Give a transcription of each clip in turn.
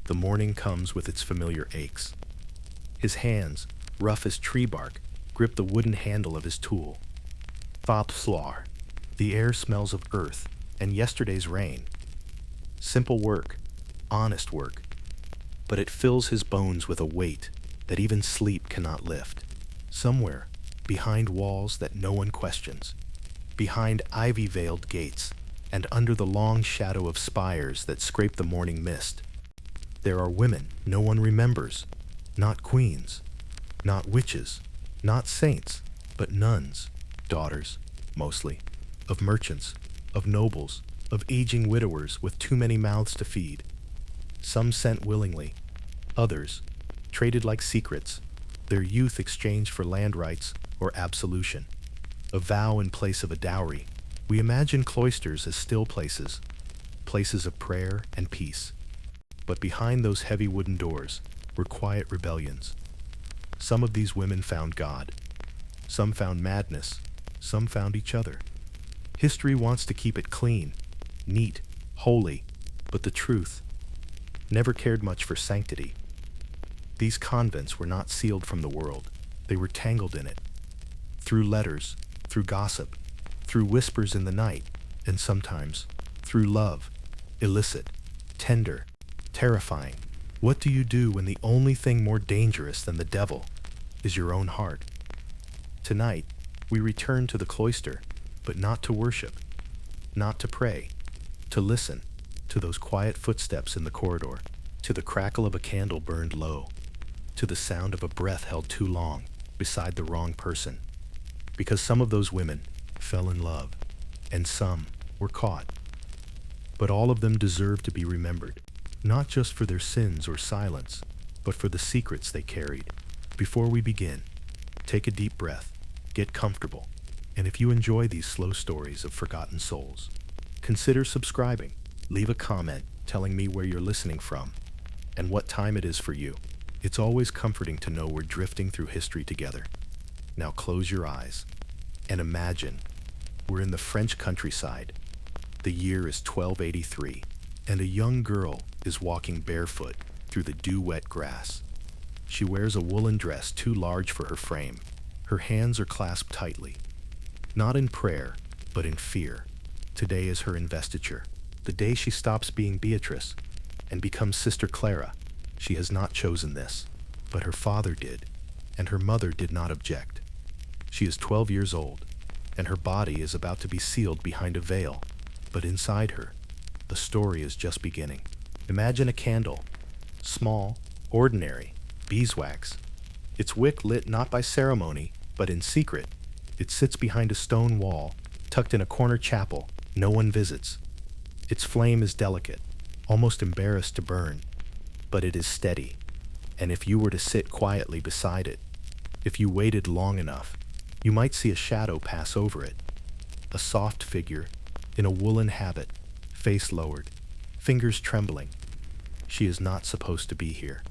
the morning comes with its familiar aches. His hands, rough as tree bark, grip the wooden handle of his tool. Thopslar. The air smells of earth and yesterday's rain. Simple work, honest work, but it fills his bones with a weight that even sleep cannot lift. Somewhere, behind walls that no one questions, behind ivy-veiled gates, and under the long shadow of spires that scrape the morning mist, there are women no one remembers, not queens, not witches, not saints, but nuns, daughters, mostly, of merchants, of nobles, of aging widowers with too many mouths to feed. Some sent willingly, others traded like secrets, their youth exchanged for land rights or absolution. A vow in place of a dowry. We imagine cloisters as still places, places of prayer and peace. But behind those heavy wooden doors were quiet rebellions. Some of these women found God. Some found madness. Some found each other. History wants to keep it clean, neat, holy, but the truth never cared much for sanctity. These convents were not sealed from the world. They were tangled in it. Through letters, through gossip, through whispers in the night, and sometimes through love, illicit, tender, terrifying. What do you do when the only thing more dangerous than the devil is your own heart? Tonight, we return to the cloister, but not to worship, not to pray, to listen to those quiet footsteps in the corridor, to the crackle of a candle burned low, to the sound of a breath held too long beside the wrong person. Because some of those women fell in love, and some were caught. But all of them deserve to be remembered, not just for their sins or silence, but for the secrets they carried. Before we begin, take a deep breath, get comfortable, and if you enjoy these slow stories of forgotten souls, consider subscribing. Leave a comment telling me where you're listening from and what time it is for you. It's always comforting to know we're drifting through history together. Now close your eyes and imagine we're in the French countryside. The year is 1283, and a young girl is walking barefoot through the dew-wet grass. She wears a woolen dress too large for her frame. Her hands are clasped tightly, not in prayer, but in fear. Today is her investiture, the day she stops being Beatrice and becomes Sister Clara. She has not chosen this, but her father did, and her mother did not object. She is 12 years old, and her body is about to be sealed behind a veil, but inside her, the story is just beginning. Imagine a candle, small, ordinary, beeswax. Its wick lit not by ceremony, but in secret. It sits behind a stone wall, tucked in a corner chapel no one visits. Its flame is delicate, almost embarrassed to burn, but it is steady, and if you were to sit quietly beside it, if you waited long enough, you might see a shadow pass over it. A soft figure, in a woolen habit, face lowered, fingers trembling. She is not supposed to be here.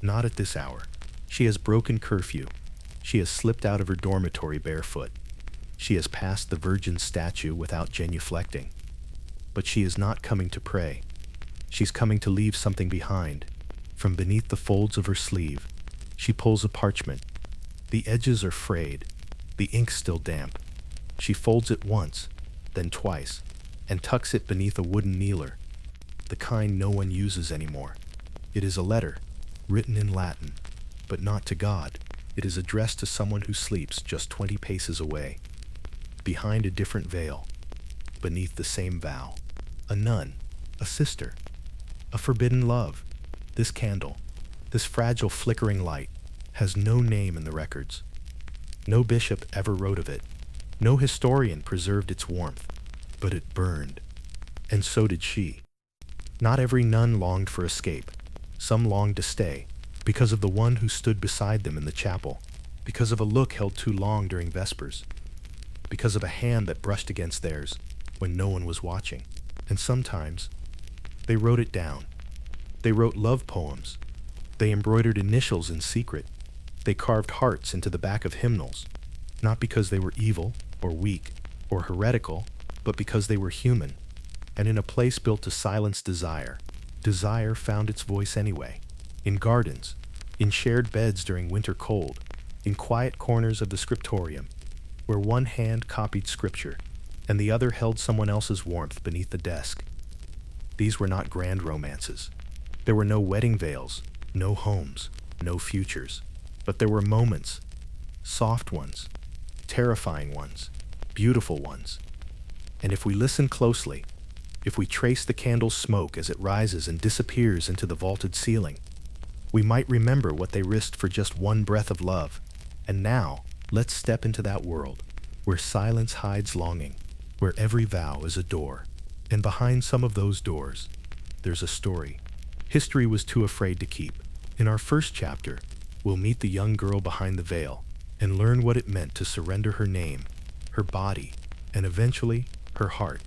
Not at this hour. She has broken curfew. She has slipped out of her dormitory barefoot. She has passed the Virgin statue without genuflecting. But she is not coming to pray. She's coming to leave something behind. From beneath the folds of her sleeve, she pulls a parchment. The edges are frayed, the ink still damp. She folds it once, then twice, and tucks it beneath a wooden kneeler, the kind no one uses anymore. It is a letter, written in Latin, but not to God. It is addressed to someone who sleeps just 20 paces away, behind a different veil, beneath the same vow. A nun, a sister, a forbidden love. This candle, this fragile flickering light, has no name in the records. No bishop ever wrote of it. No historian preserved its warmth, but it burned. And so did she. Not every nun longed for escape. Some longed to stay, because of the one who stood beside them in the chapel, because of a look held too long during vespers, because of a hand that brushed against theirs when no one was watching. And sometimes, they wrote it down. They wrote love poems. They embroidered initials in secret. They carved hearts into the back of hymnals, not because they were evil or weak or heretical, but because they were human, and in a place built to silence desire, desire found its voice anyway. In gardens, in shared beds during winter cold, in quiet corners of the scriptorium, where one hand copied scripture and the other held someone else's warmth beneath the desk. These were not grand romances. There were no wedding veils, no homes, no futures. But there were moments, soft ones, terrifying ones, beautiful ones. And if we listen closely, if we trace the candle's smoke as it rises and disappears into the vaulted ceiling, we might remember what they risked for just one breath of love. And now, let's step into that world, where silence hides longing, where every vow is a door. And behind some of those doors, there's a story history was too afraid to keep. In our first chapter, we'll meet the young girl behind the veil and learn what it meant to surrender her name, her body, and eventually, her heart.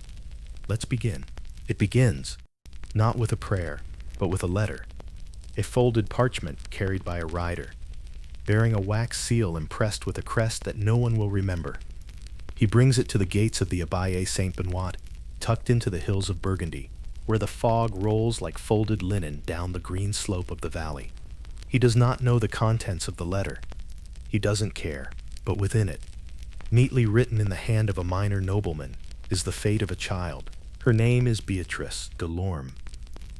Let's begin. It begins, not with a prayer, but with a letter. A folded parchment carried by a rider, bearing a wax seal impressed with a crest that no one will remember. He brings it to the gates of the Abbaye Saint-Benoît, tucked into the hills of Burgundy, where the fog rolls like folded linen down the green slope of the valley. He does not know the contents of the letter. He doesn't care, but within it, neatly written in the hand of a minor nobleman, is the fate of a child. Her name is Beatrice de Lorme.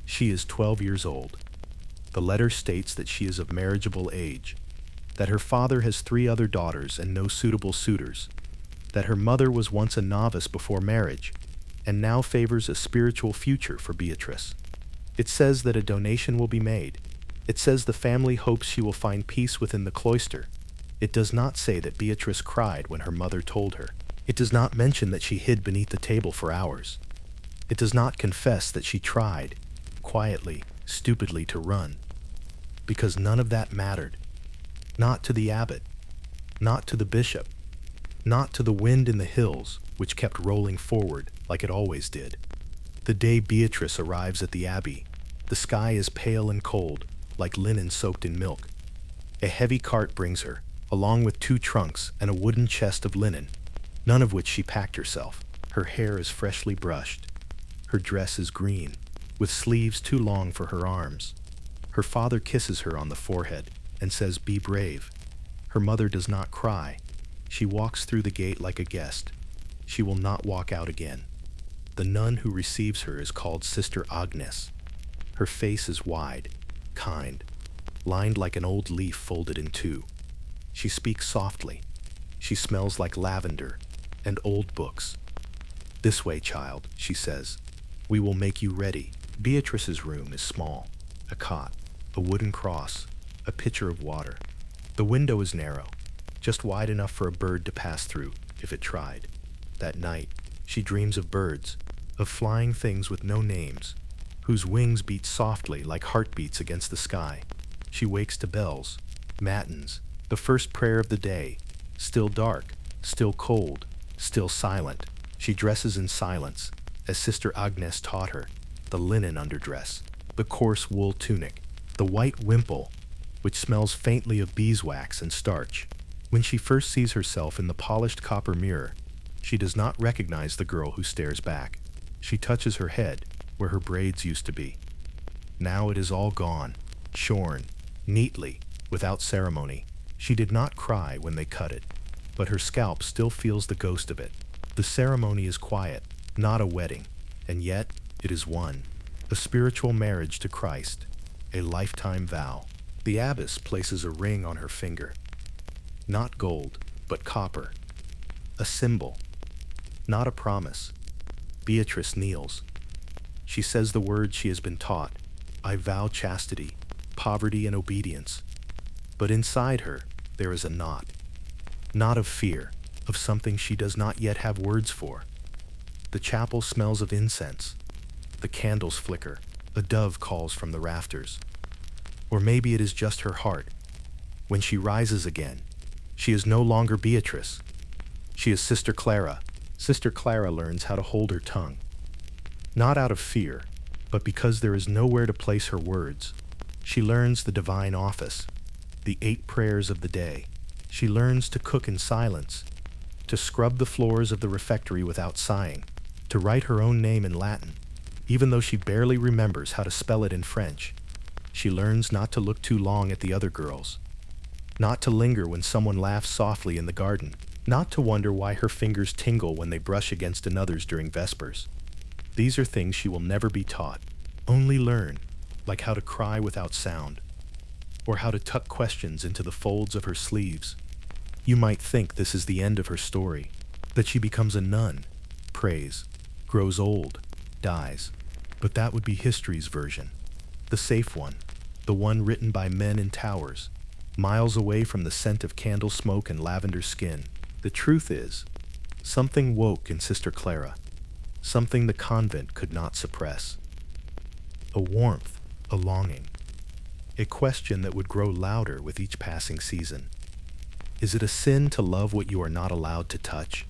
She is 12 years old. The letter states that she is of marriageable age, that her father has 3 other daughters and no suitable suitors, that her mother was once a novice before marriage, and now favors a spiritual future for Beatrice. It says that a donation will be made. It says the family hopes she will find peace within the cloister. It does not say that Beatrice cried when her mother told her. It does not mention that she hid beneath the table for hours. It does not confess that she tried, quietly, stupidly, to run. Because none of that mattered. Not to the abbot. Not to the bishop. Not to the wind in the hills, which kept rolling forward like it always did. The day Beatrice arrives at the abbey, the sky is pale and cold, like linen soaked in milk. A heavy cart brings her, along with 2 trunks and a wooden chest of linen, none of which she packed herself. Her hair is freshly brushed. Her dress is green, with sleeves too long for her arms. Her father kisses her on the forehead and says, "Be brave." Her mother does not cry. She walks through the gate like a guest. She will not walk out again. The nun who receives her is called Sister Agnes. Her face is wide, kind, lined like an old leaf folded in 2. She speaks softly. She smells like lavender and old books. "This way, child," she says. "We will make you ready." Beatrice's room is small. A cot, a wooden cross, a pitcher of water. The window is narrow, just wide enough for a bird to pass through if it tried. That night, she dreams of birds, of flying things with no names, whose wings beat softly like heartbeats against the sky. She wakes to bells, matins, the first prayer of the day, still dark, still cold, still silent. She dresses in silence, as Sister Agnes taught her, the linen underdress, the coarse wool tunic, the white wimple, which smells faintly of beeswax and starch. When she first sees herself in the polished copper mirror, she does not recognize the girl who stares back. She touches her head, where her braids used to be. Now it is all gone, shorn, neatly, without ceremony. She did not cry when they cut it, but her scalp still feels the ghost of it. The ceremony is quiet, not a wedding, and yet it is one. A spiritual marriage to Christ, a lifetime vow. The abbess places a ring on her finger. Not gold, but copper. A symbol, not a promise. Beatrice kneels. She says the words she has been taught. "I vow chastity, poverty, and obedience." But inside her, there is a knot. Not of fear, of something she does not yet have words for. The chapel smells of incense. The candles flicker. A dove calls from the rafters. Or maybe it is just her heart. When she rises again, she is no longer Beatrice. She is Sister Clara. Sister Clara learns how to hold her tongue. Not out of fear, but because there is nowhere to place her words. She learns the divine office, the 8 prayers of the day. She learns to cook in silence, to scrub the floors of the refectory without sighing, to write her own name in Latin, Even though she barely remembers how to spell it in French, she learns not to look too long at the other girls, not to linger when someone laughs softly in the garden, not to wonder why her fingers tingle when they brush against another's during Vespers. These are things she will never be taught, only learn, like how to cry without sound, or how to tuck questions into the folds of her sleeves. You might think this is the end of her story, that she becomes a nun, prays, grows old, dies. But that would be history's version, the safe one, the one written by men in towers, miles away from the scent of candle smoke and lavender skin. The truth is, something woke in Sister Clara, something the convent could not suppress. A warmth, a longing, a question that would grow louder with each passing season. Is it a sin to love what you are not allowed to touch?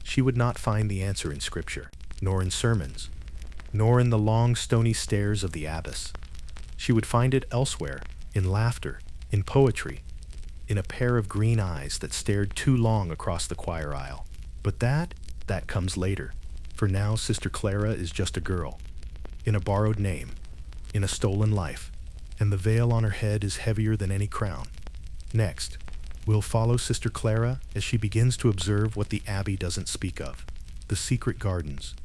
She would not find the answer in Scripture, nor in sermons, nor in the long stony stairs of the abbess. She would find it elsewhere, in laughter, in poetry, in a pair of green eyes that stared too long across the choir aisle. But that comes later. For now, Sister Clara is just a girl, in a borrowed name, in a stolen life, and the veil on her head is heavier than any crown. Next, we'll follow Sister Clara as she begins to observe what the abbey doesn't speak of, the secret gardens,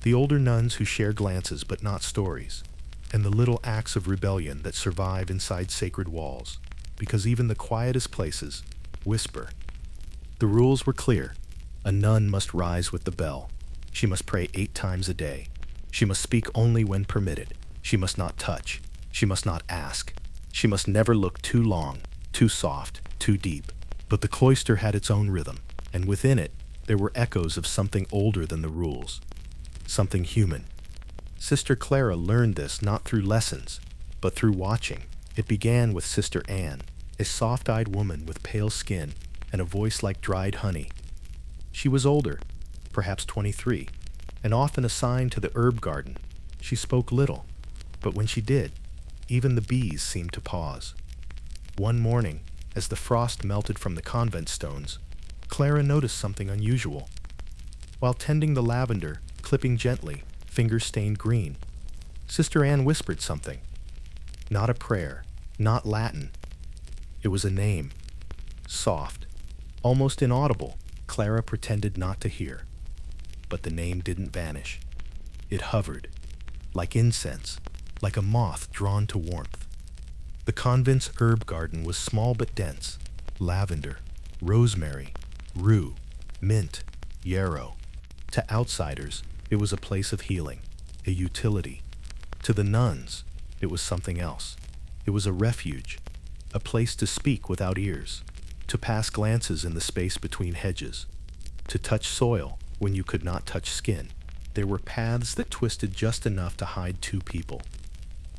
the older nuns who share glances but not stories, and the little acts of rebellion that survive inside sacred walls, because even the quietest places whisper. The rules were clear. A nun must rise with the bell. She must pray 8 times a day. She must speak only when permitted. She must not touch. She must not ask. She must never look too long, too soft, too deep. But the cloister had its own rhythm, and within it, there were echoes of something older than the rules, something human. Sister Clara learned this not through lessons, but through watching. It began with Sister Anne, a soft-eyed woman with pale skin and a voice like dried honey. She was older, perhaps 23, and often assigned to the herb garden. She spoke little, but when she did, even the bees seemed to pause. One morning, as the frost melted from the convent stones, Clara noticed something unusual. While tending the lavender, clipping gently, fingers stained green, Sister Anne whispered something. Not a prayer, not Latin. It was a name. Soft, almost inaudible. Clara pretended not to hear. But the name didn't vanish. It hovered, like incense, like a moth drawn to warmth. The convent's herb garden was small but dense. Lavender, rosemary, rue, mint, yarrow. To outsiders, it was a place of healing, a utility. To the nuns, it was something else. It was a refuge, a place to speak without ears, to pass glances in the space between hedges, to touch soil when you could not touch skin. There were paths that twisted just enough to hide 2 people.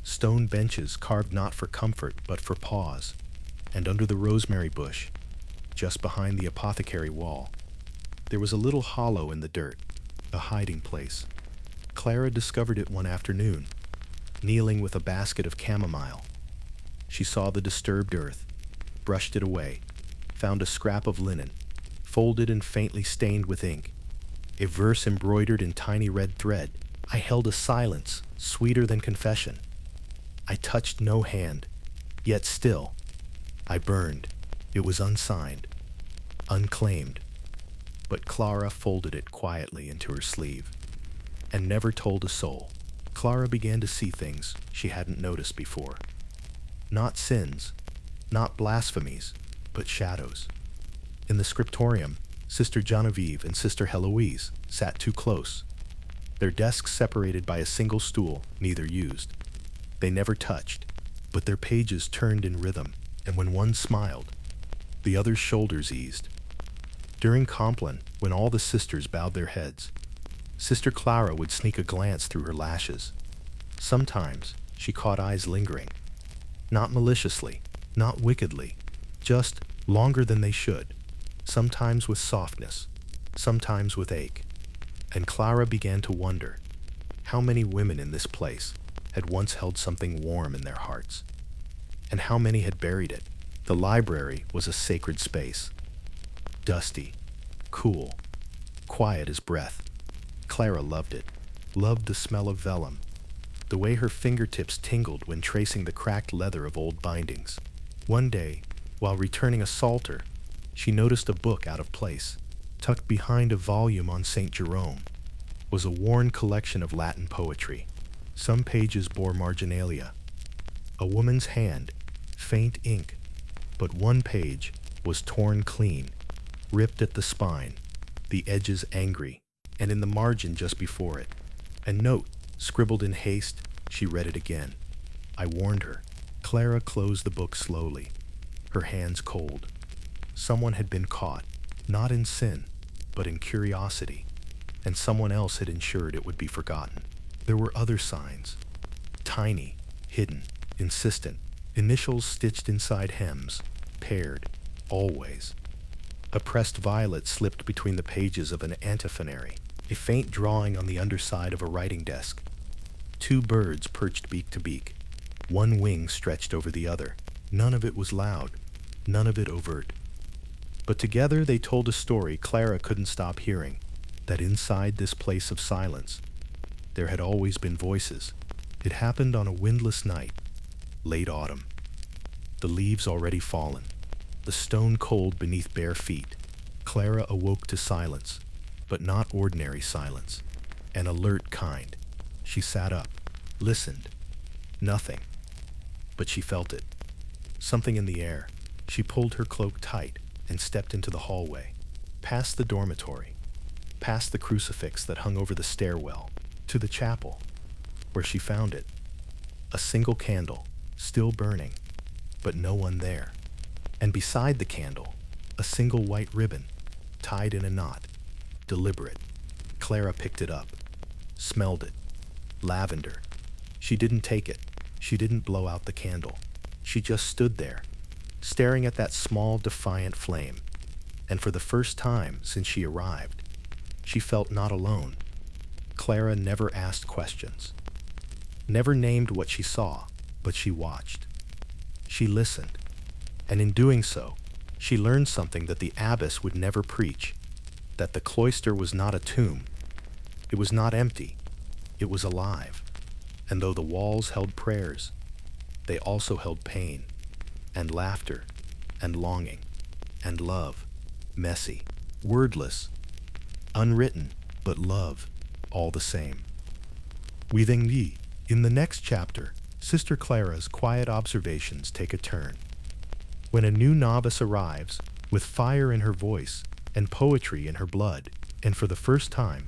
Stone benches carved not for comfort but for pause, and under the rosemary bush, just behind the apothecary wall, there was a little hollow in the dirt, a hiding place. Clara discovered it one afternoon, kneeling with a basket of chamomile. She saw the disturbed earth, brushed it away, found a scrap of linen, folded and faintly stained with ink, a verse embroidered in tiny red thread. I held a silence sweeter than confession. I touched no hand, yet still, I burned. It was unsigned, unclaimed, but Clara folded it quietly into her sleeve and never told a soul. Clara began to see things she hadn't noticed before. Not sins, not blasphemies, but shadows. In the scriptorium, Sister Genevieve and Sister Heloise sat too close, their desks separated by a single stool, neither used. They never touched, but their pages turned in rhythm, and when one smiled, the other's shoulders eased. During Compline, when all the sisters bowed their heads, Sister Clara would sneak a glance through her lashes. Sometimes she caught eyes lingering, not maliciously, not wickedly, just longer than they should, sometimes with softness, sometimes with ache. And Clara began to wonder how many women in this place had once held something warm in their hearts, and how many had buried it. The library was a sacred space, dusty, cool, quiet as breath. Clara loved it. loved the smell of vellum, the way her fingertips tingled when tracing the cracked leather of old bindings. One day, while returning a psalter, she noticed a book out of place. Tucked behind a volume on St. Jerome was a worn collection of Latin poetry. Some pages bore marginalia, a woman's hand, faint ink, but one page was torn clean, ripped at the spine, the edges angry, and in the margin just before it, a note scribbled in haste. She read it again. I warned her. Clara closed the book slowly, her hands cold. Someone had been caught, not in sin, but in curiosity, and someone else had ensured it would be forgotten. There were other signs, tiny, hidden, insistent, initials stitched inside hems, paired, always. A pressed violet slipped between the pages of an antiphonary, a faint drawing on the underside of a writing desk. Two birds perched beak to beak, one wing stretched over the other. None of it was loud, none of it overt. But together they told a story Clara couldn't stop hearing, that inside this place of silence, there had always been voices. It happened on a windless night, late autumn. The leaves already fallen, the stone cold beneath bare feet. Clara awoke to silence, but not ordinary silence, an alert kind. She sat up, listened. Nothing. But she felt it. Something in the air. She pulled her cloak tight and stepped into the hallway, past the dormitory, past the crucifix that hung over the stairwell, to the chapel, where she found it. A single candle, still burning, but no one there. And beside the candle, a single white ribbon, tied in a knot, deliberate. Clara picked it up, smelled it. Lavender. She didn't take it. She didn't blow out the candle. She just stood there, staring at that small, defiant flame. And for the first time since she arrived, she felt not alone. Clara never asked questions, never named what she saw, but she watched. She listened. And in doing so, she learned something that the abbess would never preach, that the cloister was not a tomb. It was not empty. It was alive. And though the walls held prayers, they also held pain, and laughter, and longing, and love, messy, wordless, unwritten, but love, all the same. Within in the next chapter, Sister Clara's quiet observations take a turn. When a new novice arrives, with fire in her voice and poetry in her blood, and for the first time,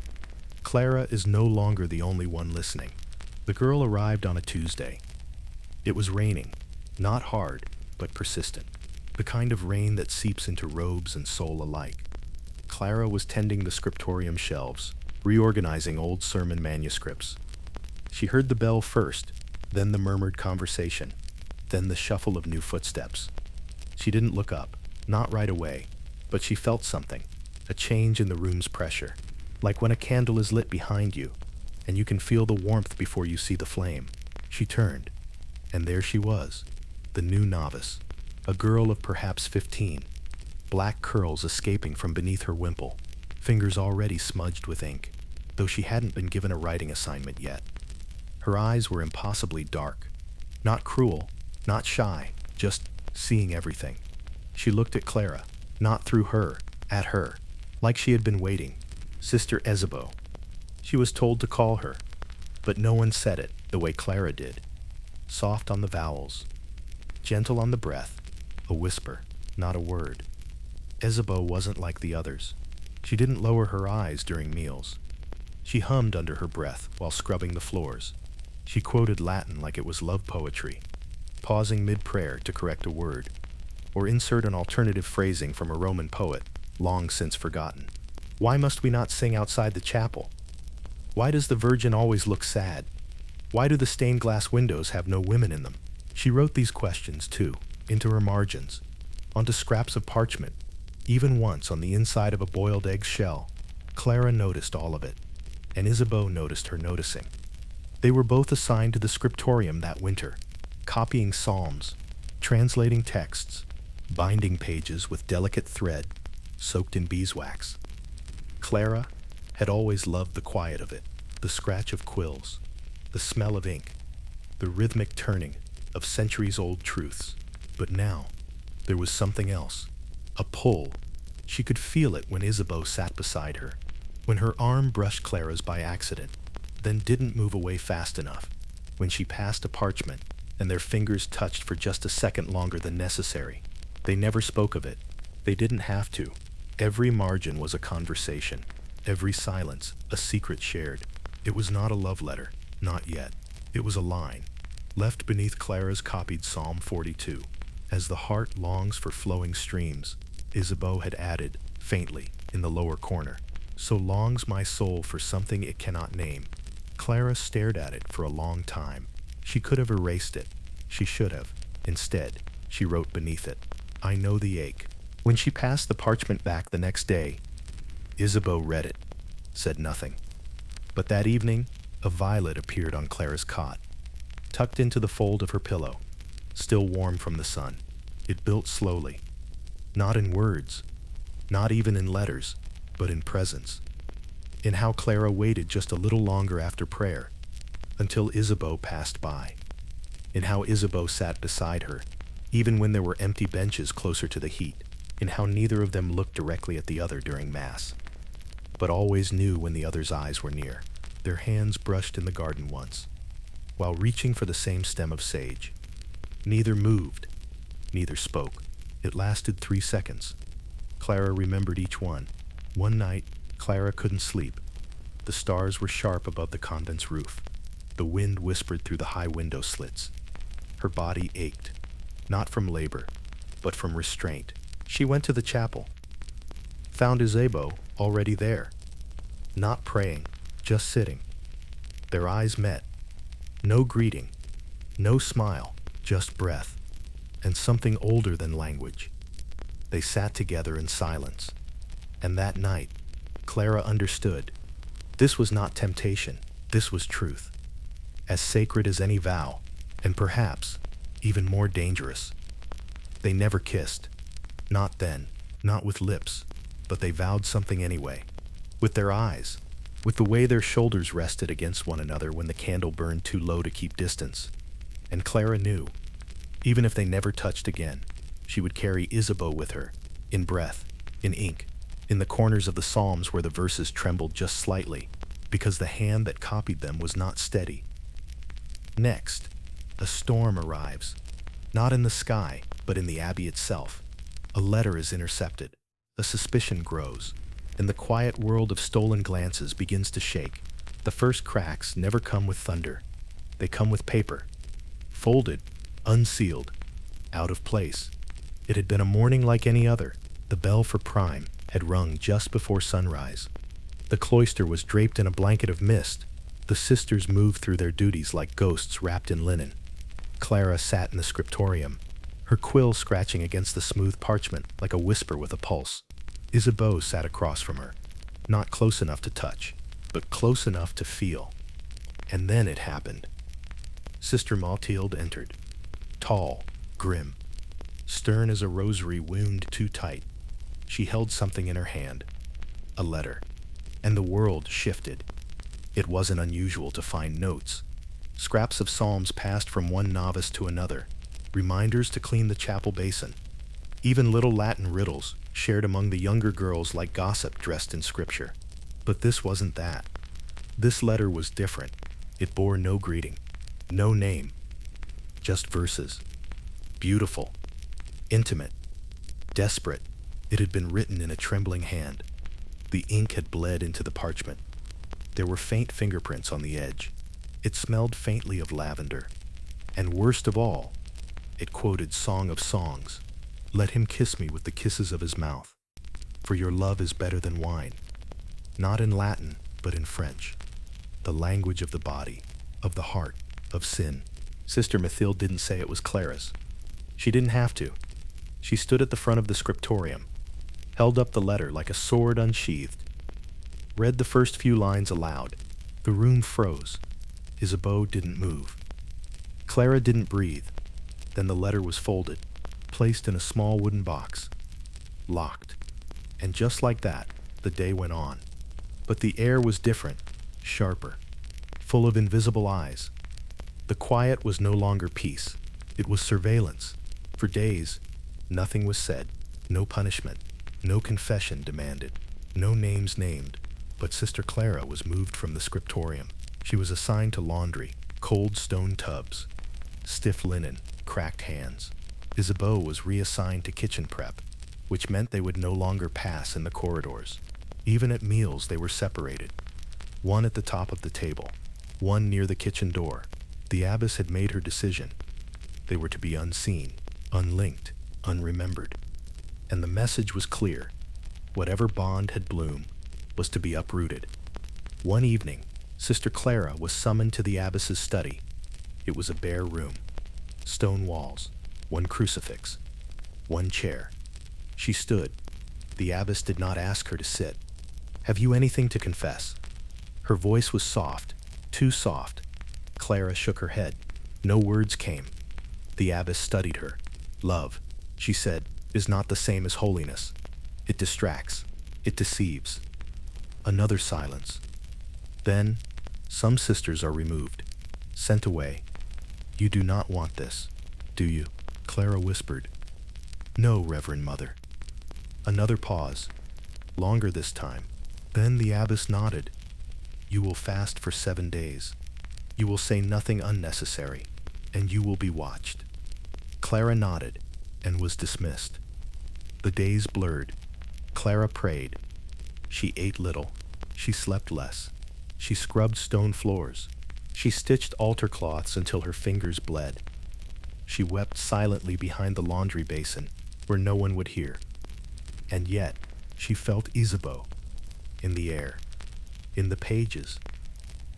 Clara is no longer the only one listening. The girl arrived on a Tuesday. It was raining, not hard, but persistent, the kind of rain that seeps into robes and soul alike. Clara was tending the scriptorium shelves, reorganizing old sermon manuscripts. She heard the bell first, then the murmured conversation, then the shuffle of new footsteps. She didn't look up, not right away, but she felt something, a change in the room's pressure, like when a candle is lit behind you, and you can feel the warmth before you see the flame. She turned, and there she was, the new novice, a girl of perhaps 15, black curls escaping from beneath her wimple, fingers already smudged with ink, though she hadn't been given a writing assignment yet. Her eyes were impossibly dark, not cruel, not shy, just seeing everything. She looked at Clara, not through her, at her, like she had been waiting. Sister Isabeau. She was told to call her, but no one said it the way Clara did. Soft on the vowels, gentle on the breath, a whisper, not a word. Isabeau wasn't like the others. She didn't lower her eyes during meals. She hummed under her breath while scrubbing the floors. She quoted Latin like it was love poetry, pausing mid-prayer to correct a word, or insert an alternative phrasing from a Roman poet, long since forgotten. Why must we not sing outside the chapel? Why does the Virgin always look sad? Why do the stained glass windows have no women in them? She wrote these questions, too, into her margins, onto scraps of parchment, even once on the inside of a boiled egg shell. Clara noticed all of it, and Isabeau noticed her noticing. They were both assigned to the scriptorium that winter, copying psalms, translating texts, binding pages with delicate thread soaked in beeswax. Clara had always loved the quiet of it, the scratch of quills, the smell of ink, the rhythmic turning of centuries-old truths. But now, there was something else. A pull. She could feel it when Isabeau sat beside her, when her arm brushed Clara's by accident, then didn't move away fast enough, when she passed a parchment and their fingers touched for just a second longer than necessary. They never spoke of it. They didn't have to. Every margin was a conversation, every silence a secret shared. It was not a love letter, not yet. It was a line, left beneath Clara's copied Psalm 42. As the heart longs for flowing streams, Isabeau had added, faintly, in the lower corner, so longs my soul for something it cannot name. Clara stared at it for a long time. She could have erased it. She should have. Instead, she wrote beneath it, I know the ache. When she passed the parchment back the next day, Isabeau read it, said nothing. But that evening, a violet appeared on Clara's cot, tucked into the fold of her pillow, still warm from the sun. It built slowly, not in words, not even in letters, but in presence. In how Clara waited just a little longer after prayer, until Isabeau passed by. In how Isabeau sat beside her, even when there were empty benches closer to the heat. In how neither of them looked directly at the other during Mass, but always knew when the other's eyes were near. Their hands brushed in the garden once, while reaching for the same stem of sage. Neither moved, neither spoke. It lasted 3 seconds. Clara remembered each one. One night, Clara couldn't sleep. The stars were sharp above the convent's roof. The wind whispered through the high window slits. Her body ached, not from labor, but from restraint. She went to the chapel, found Isabeau already there, not praying, just sitting. Their eyes met. No greeting, no smile, just breath, and something older than language. They sat together in silence. And that night, Clara understood. This was not temptation, this was truth. As sacred as any vow, and perhaps even more dangerous. They never kissed. Not then, not with lips, but they vowed something anyway. With their eyes, with the way their shoulders rested against one another when the candle burned too low to keep distance. And Clara knew, even if they never touched again, she would carry Isabeau with her, in breath, in ink, in the corners of the Psalms where the verses trembled just slightly, because the hand that copied them was not steady. Next, a storm arrives, not in the sky, but in the abbey itself. A letter is intercepted, a suspicion grows, and the quiet world of stolen glances begins to shake. The first cracks never come with thunder. They come with paper, folded, unsealed, out of place. It had been a morning like any other. The bell for prime had rung just before sunrise. The cloister was draped in a blanket of mist. The sisters moved through their duties like ghosts wrapped in linen. Clara sat in the scriptorium, her quill scratching against the smooth parchment like a whisper with a pulse. Isabeau sat across from her, not close enough to touch, but close enough to feel. And then it happened. Sister Mathilde entered, tall, grim, stern as a rosary wound too tight. She held something in her hand, a letter, and the world shifted. It wasn't unusual to find notes, scraps of psalms passed from one novice to another, reminders to clean the chapel basin, even little Latin riddles shared among the younger girls like gossip dressed in scripture. But this wasn't that. This letter was different. It bore no greeting, no name, just verses. Beautiful, intimate, desperate. It had been written in a trembling hand. The ink had bled into the parchment. There were faint fingerprints on the edge. It smelled faintly of lavender. And worst of all, it quoted Song of Songs. Let him kiss me with the kisses of his mouth, for your love is better than wine. Not in Latin, but in French. The language of the body, of the heart, of sin. Sister Mathilde didn't say it was Clara's. She didn't have to. She stood at the front of the scriptorium, held up the letter like a sword unsheathed, read the first few lines aloud. The room froze. Isabeau didn't move. Clara didn't breathe. Then the letter was folded, placed in a small wooden box, locked. And just like that, the day went on. But the air was different, sharper. full of invisible eyes. The quiet was no longer peace. It was surveillance. For days, nothing was said, no punishment, no confession demanded, no names named. But Sister Clara was moved from the scriptorium. She was assigned to laundry, cold stone tubs, stiff linen, cracked hands. Isabeau was reassigned to kitchen prep, which meant they would no longer pass in the corridors. Even at meals they were separated. One at the top of the table, one near the kitchen door. The abbess had made her decision. They were to be unseen, unlinked, unremembered. And the message was clear. Whatever bond had bloomed was to be uprooted. One evening, Sister Clara was summoned to the abbess's study. It was a bare room. Stone walls, one crucifix, one chair. She stood. The abbess did not ask her to sit. "Have you anything to confess?" Her voice was soft, too soft. Clara shook her head. No words came. The abbess studied her. "Love," she said, "is not the same as holiness. It distracts. It deceives." Another silence. Then, "Some sisters are removed, sent away. You do not want this, do you?" Clara whispered. "No, Reverend Mother." Another pause, longer this time. Then the abbess nodded. "You will fast for 7 days. You will say nothing unnecessary, and you will be watched." Clara nodded and was dismissed. The days blurred. Clara prayed. She ate little. She slept less. She scrubbed stone floors. She stitched altar cloths until her fingers bled. She wept silently behind the laundry basin where no one would hear. And yet, she felt Isabeau in the air, in the pages,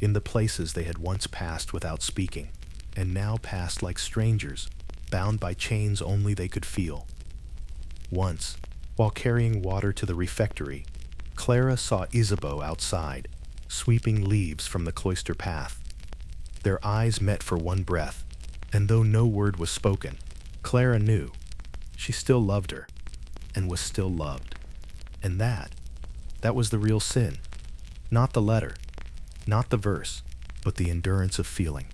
in the places they had once passed without speaking, and now passed like strangers, bound by chains only they could feel. Once, while carrying water to the refectory, Clara saw Isabeau outside, sweeping leaves from the cloister path. Their eyes met for one breath, and though no word was spoken, Clara knew she still loved her, and was still loved. And that was the real sin. Not the letter, not the verse, but the endurance of feeling.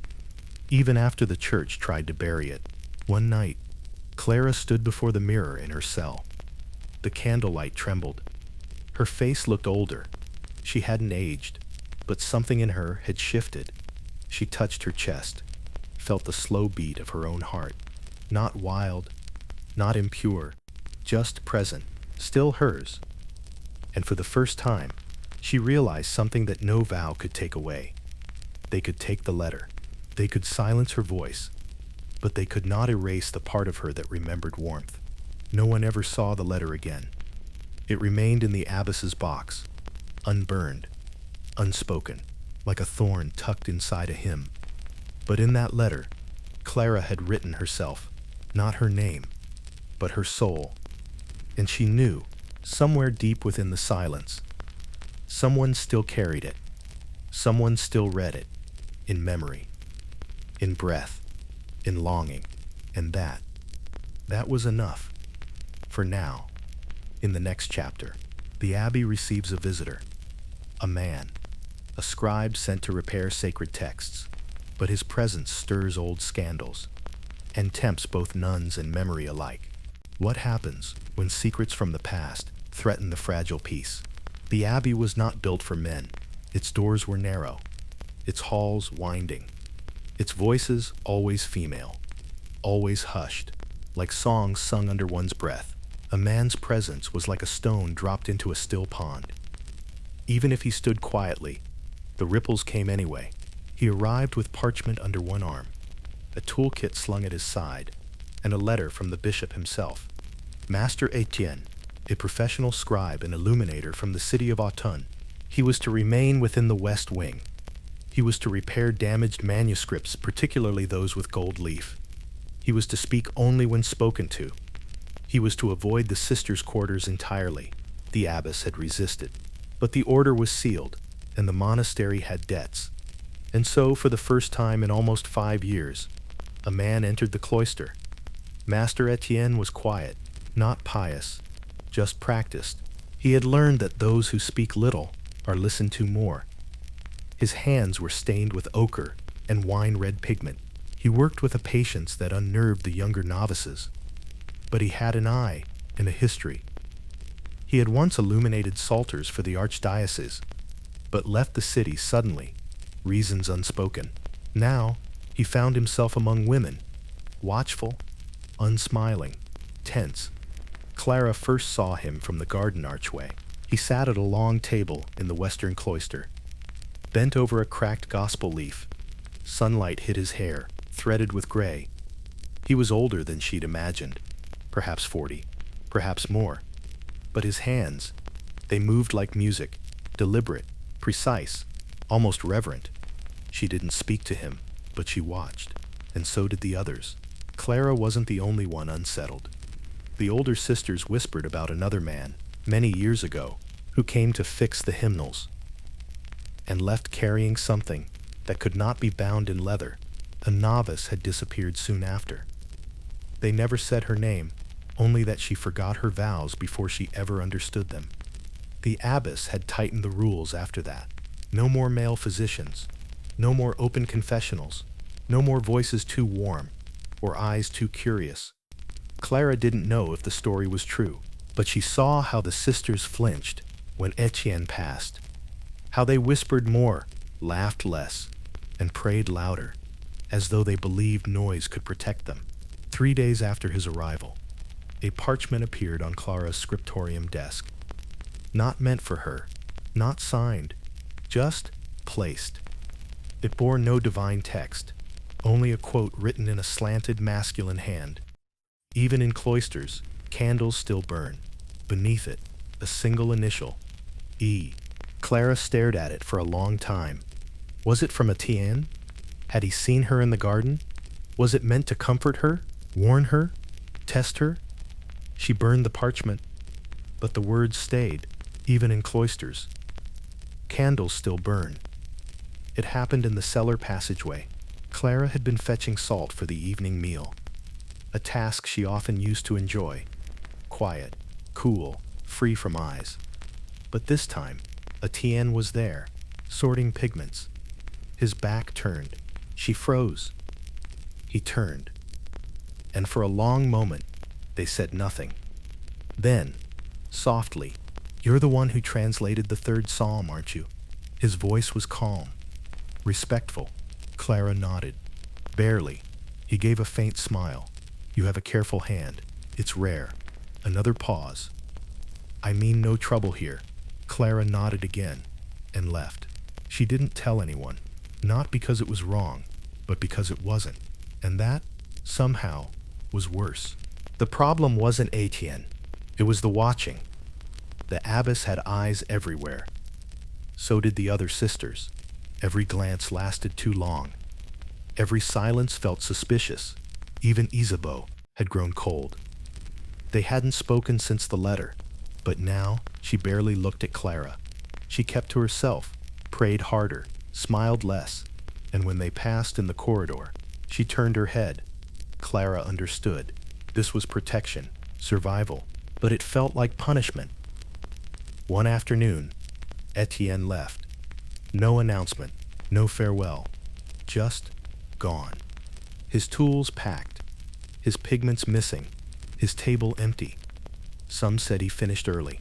Even after the church tried to bury it, one night, Clara stood before the mirror in her cell. The candlelight trembled. Her face looked older. She hadn't aged, but something in her had shifted. She touched her chest, felt the slow beat of her own heart. Not wild, not impure, just present, still hers. And for the first time, she realized something that no vow could take away. They could take the letter. They could silence her voice, but they could not erase the part of her that remembered warmth. No one ever saw the letter again. It remained in the abbess's box, unburned, unspoken, like a thorn tucked inside a hymn. But in that letter, Clara had written herself, not her name, but her soul. And she knew, somewhere deep within the silence, someone still carried it. Someone still read it, in memory, in breath, in longing. And that was enough. For now. In the next chapter, the abbey receives a visitor, a man, a scribe sent to repair sacred texts, but his presence stirs old scandals and tempts both nuns and memory alike. What happens when secrets from the past threaten the fragile peace? The abbey was not built for men. Its doors were narrow, its halls winding, its voices always female, always hushed, like songs sung under one's breath. A man's presence was like a stone dropped into a still pond. Even if he stood quietly, the ripples came anyway. He arrived with parchment under one arm, a toolkit slung at his side, and a letter from the bishop himself. Master Etienne, a professional scribe and illuminator from the city of Autun. He was to remain within the west wing. He was to repair damaged manuscripts, particularly those with gold leaf. He was to speak only when spoken to. He was to avoid the sisters' quarters entirely. The abbess had resisted. But the order was sealed, and the monastery had debts. And so, for the first time in almost 5 years, a man entered the cloister. Master Etienne was quiet, not pious, just practiced. He had learned that those who speak little are listened to more. His hands were stained with ochre and wine-red pigment. He worked with a patience that unnerved the younger novices. But he had an eye and a history. He had once illuminated psalters for the archdiocese, but left the city suddenly, reasons unspoken. Now, he found himself among women, watchful, unsmiling, tense. Clara first saw him from the garden archway. He sat at a long table in the western cloister, bent over a cracked gospel leaf. Sunlight hit his hair, threaded with gray. He was older than she'd imagined, perhaps 40, perhaps more. But his hands, they moved like music, deliberate, precise, almost reverent. She didn't speak to him, but she watched, and so did the others. Clara wasn't the only one unsettled. The older sisters whispered about another man, many years ago, who came to fix the hymnals, and left carrying something that could not be bound in leather. A novice had disappeared soon after. They never said her name, only that she forgot her vows before she ever understood them. The abbess had tightened the rules after that. No more male physicians, no more open confessionals, no more voices too warm or eyes too curious. Clara didn't know if the story was true, but she saw how the sisters flinched when Etienne passed, how they whispered more, laughed less, and prayed louder, as though they believed noise could protect them. 3 days after his arrival, a parchment appeared on Clara's scriptorium desk. Not meant for her, not signed, just placed. It bore no divine text, only a quote written in a slanted masculine hand. Even in cloisters, candles still burn. Beneath it, a single initial, E. Clara stared at it for a long time. Was it from Etienne? Had he seen her in the garden? Was it meant to comfort her, warn her, test her? She burned the parchment, but the words stayed, even in cloisters. Candles still burn. It happened in the cellar passageway. Clara had been fetching salt for the evening meal, a task she often used to enjoy, quiet, cool, free from eyes. But this time, Etienne was there, sorting pigments. His back turned. She froze. He turned. And for a long moment, they said nothing. Then, softly, "You're the one who translated the 3rd Psalm, aren't you?" His voice was calm, respectful. Clara nodded. Barely. He gave a faint smile. "You have a careful hand. It's rare." Another pause. "I mean no trouble here." Clara nodded again and left. She didn't tell anyone, not because it was wrong, but because it wasn't. And that, somehow, was worse. The problem wasn't Etienne. It was the watching. The abbess had eyes everywhere. So did the other sisters. Every glance lasted too long. Every silence felt suspicious. Even Isabeau had grown cold. They hadn't spoken since the letter, but now she barely looked at Clara. She kept to herself, prayed harder, smiled less, and when they passed in the corridor, she turned her head. Clara understood. This was protection, survival, but it felt like punishment. One afternoon, Etienne left. No announcement, no farewell, just gone. His tools packed, his pigments missing, his table empty. Some said he finished early.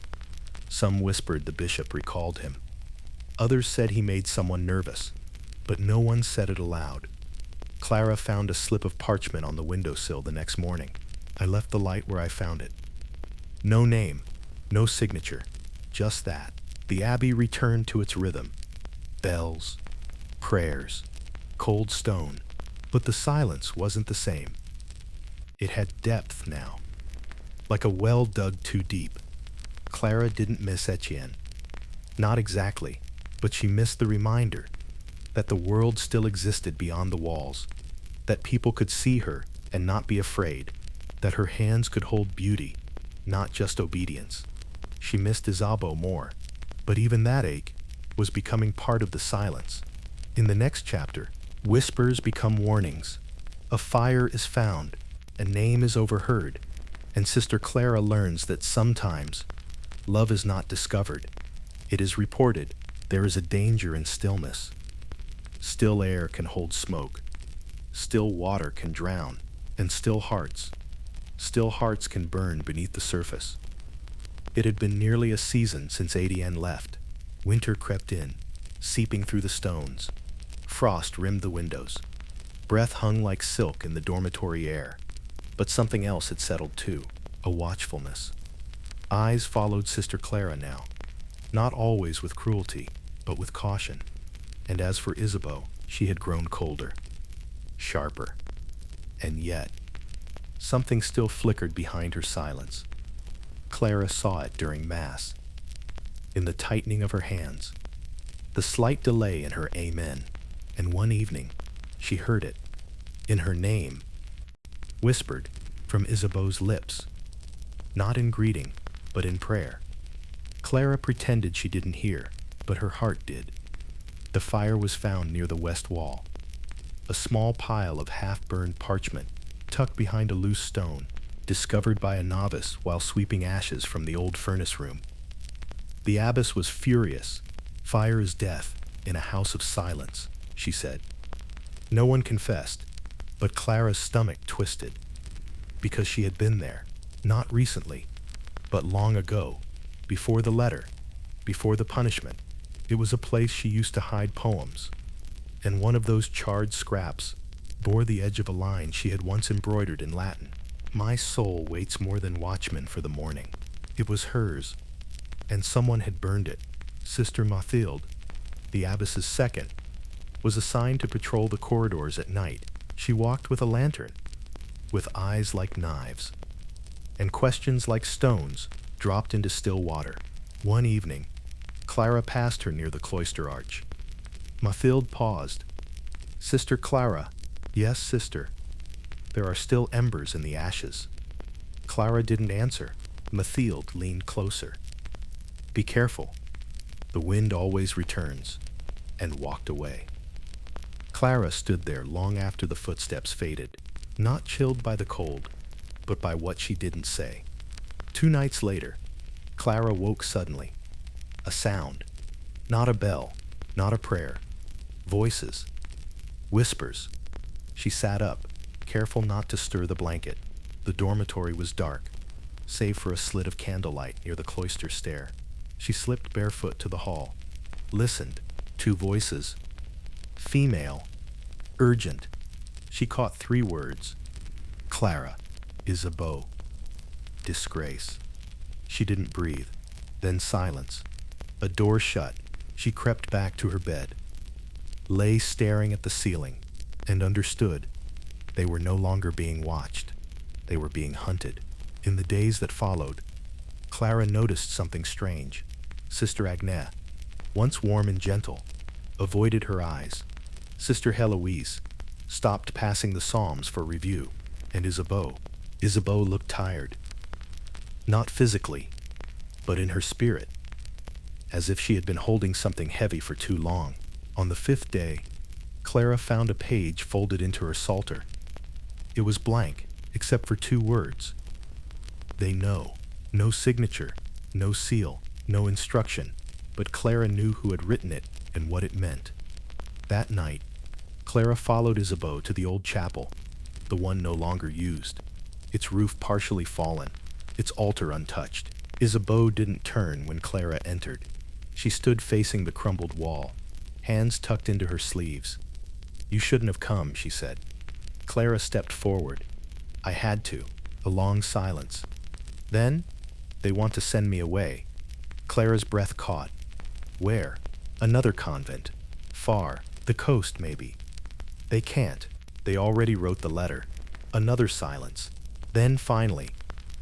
Some whispered the bishop recalled him. Others said he made someone nervous, but no one said it aloud. Clara found a slip of parchment on the windowsill the next morning. I left the light where I found it. No name, no signature, just that. The abbey returned to its rhythm. Bells, prayers, cold stone. But the silence wasn't the same. It had depth now, like a well dug too deep. Clara didn't miss Etienne. Not exactly, but she missed the reminder that the world still existed beyond the walls, that people could see her and not be afraid, that her hands could hold beauty, not just obedience. She missed Isabeau more, but even that ache was becoming part of the silence. In the next chapter, whispers become warnings. A fire is found, a name is overheard, and Sister Clara learns that sometimes love is not discovered. It is reported. There is a danger in stillness. Still air can hold smoke. Still water can drown. And still hearts can burn beneath the surface. It had been nearly a season since Adrienne left. Winter crept in, seeping through the stones. Frost rimmed the windows. Breath hung like silk in the dormitory air. But something else had settled too, a watchfulness. Eyes followed Sister Clara now, not always with cruelty, but with caution. And as for Isabeau, she had grown colder, sharper. And yet, something still flickered behind her silence. Clara saw it during Mass, in the tightening of her hands, the slight delay in her amen, and one evening, she heard it, in her name, whispered from Isabeau's lips, not in greeting, but in prayer. Clara pretended she didn't hear, but her heart did. The fire was found near the west wall, a small pile of half-burned parchment tucked behind a loose stone, discovered by a novice while sweeping ashes from the old furnace room. The abbess was furious. Fire is death in a house of silence, she said. No one confessed, but Clara's stomach twisted, because she had been there, not recently, but long ago, before the letter, before the punishment. It was a place she used to hide poems, and one of those charred scraps bore the edge of a line she had once embroidered in Latin. My soul waits more than watchmen for the morning. It was hers, and someone had burned it. Sister Mathilde, the abbess's second, was assigned to patrol the corridors at night. She walked with a lantern, with eyes like knives, and questions like stones dropped into still water. One evening, Clara passed her near the cloister arch. Mathilde paused. Sister Clara. Yes, sister. There are still embers in the ashes. Clara didn't answer. Mathilde leaned closer. Be careful. The wind always returns, and walked away. Clara stood there long after the footsteps faded, not chilled by the cold, but by what she didn't say. 2 nights later, Clara woke suddenly. A sound. Not a bell, not a prayer. Voices. Whispers. She sat up, careful not to stir the blanket. The dormitory was dark, save for a slit of candlelight near the cloister stair. She slipped barefoot to the hall, listened. 2 voices. Female. Urgent. She caught 3 words. Clara. Isabeau. Disgrace. She didn't breathe. Then silence. A door shut. She crept back to her bed, lay staring at the ceiling, and understood. They were no longer being watched. They were being hunted. In the days that followed, Clara noticed something strange. Sister Agnès, once warm and gentle, avoided her eyes. Sister Heloise stopped passing the Psalms for review, and Isabeau looked tired. Not physically, but in her spirit, as if she had been holding something heavy for too long. On the 5th day, Clara found a page folded into her psalter. It was blank, except for 2 words. They know. No signature, no seal, no instruction, but Clara knew who had written it and what it meant. That night, Clara followed Isabeau to the old chapel, the one no longer used, its roof partially fallen, its altar untouched. Isabeau didn't turn when Clara entered. She stood facing the crumbled wall, hands tucked into her sleeves. You shouldn't have come, she said. Clara stepped forward. I had to. A long silence. Then, they want to send me away. Clara's breath caught. Where? Another convent. Far. The coast, maybe. They can't. They already wrote the letter. Another silence. Then finally,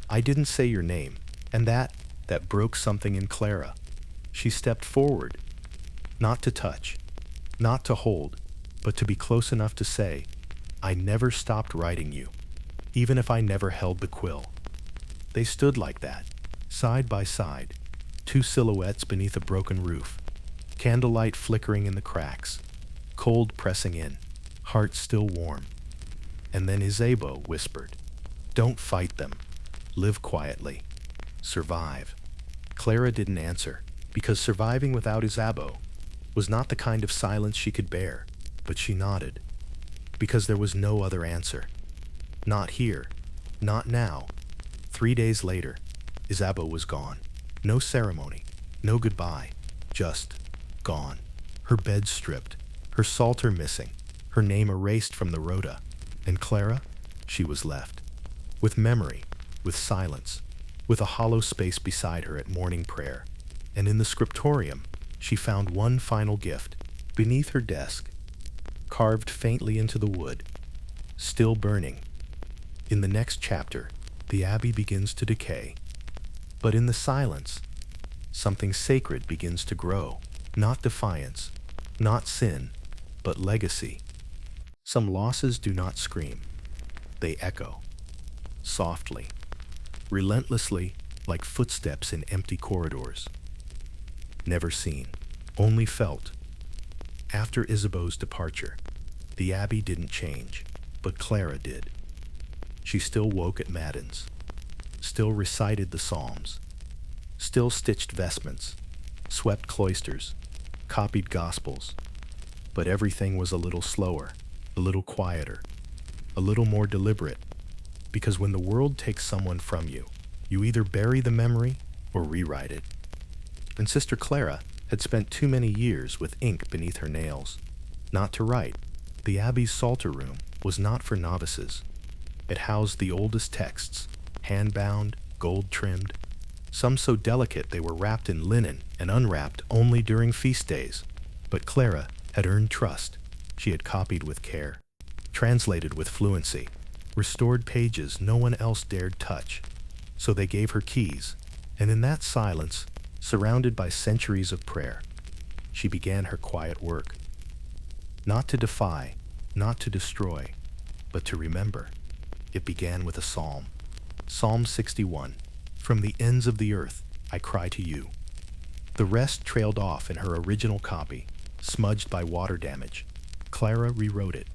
I didn't say your name, and that broke something in Clara. She stepped forward, not to touch, not to hold, but to be close enough to say, I never stopped writing you, even if I never held the quill. They stood like that, side by side, 2 silhouettes beneath a broken roof, candlelight flickering in the cracks, cold pressing in, heart still warm. And then Isabeau whispered, Don't fight them. Live quietly. Survive. Clara didn't answer, because surviving without Isabeau was not the kind of silence she could bear. but she nodded, because there was no other answer. Not here, not now. 3 days later, Isabeau was gone. No ceremony, no goodbye, just gone. Her bed stripped, her psalter missing, her name erased from the rota. And Clara, she was left. With memory, with silence, with a hollow space beside her at morning prayer. And in the scriptorium, she found one final gift, beneath her desk, carved faintly into the wood, still burning. In the next chapter, the abbey begins to decay. But in the silence, something sacred begins to grow. Not defiance, not sin, but legacy. Some losses do not scream. They echo, softly, relentlessly, like footsteps in empty corridors. Never seen, only felt. After Isabeau's departure, the abbey didn't change, but Clara did. She still woke at matins, still recited the psalms, still stitched vestments, swept cloisters, copied gospels. But everything was a little slower, a little quieter, a little more deliberate, because when the world takes someone from you, you either bury the memory or rewrite it. And Sister Clara had spent too many years with ink beneath her nails. Not to write. The abbey's psalter room was not for novices. It housed the oldest texts, hand-bound, gold-trimmed, some so delicate they were wrapped in linen and unwrapped only during feast days. But Clara had earned trust. She had copied with care, translated with fluency, restored pages no one else dared touch. So they gave her keys, and in that silence, surrounded by centuries of prayer, she began her quiet work. Not to defy, not to destroy, but to remember. It began with a psalm. Psalm 61. From the ends of the earth, I cry to you. The rest trailed off in her original copy, smudged by water damage. Clara rewrote it.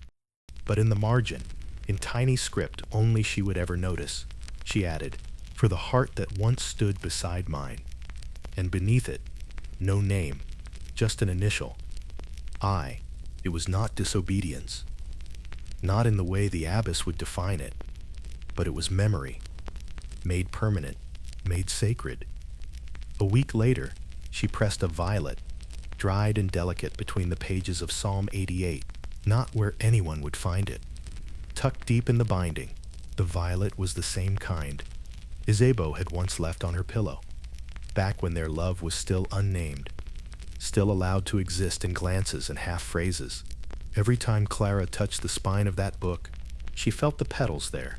But in the margin, in tiny script only she would ever notice, she added, for the heart that once stood beside mine. And beneath it, no name, just an initial. I. It was not disobedience. Not in the way the abbess would define it, but it was memory, made permanent, made sacred. A week later, she pressed a violet, dried and delicate between the pages of Psalm 88, not where anyone would find it. Tucked deep in the binding, the violet was the same kind Isabeau had once left on her pillow, back when their love was still unnamed, still allowed to exist in glances and half-phrases. Every time Clara touched the spine of that book, she felt the petals there,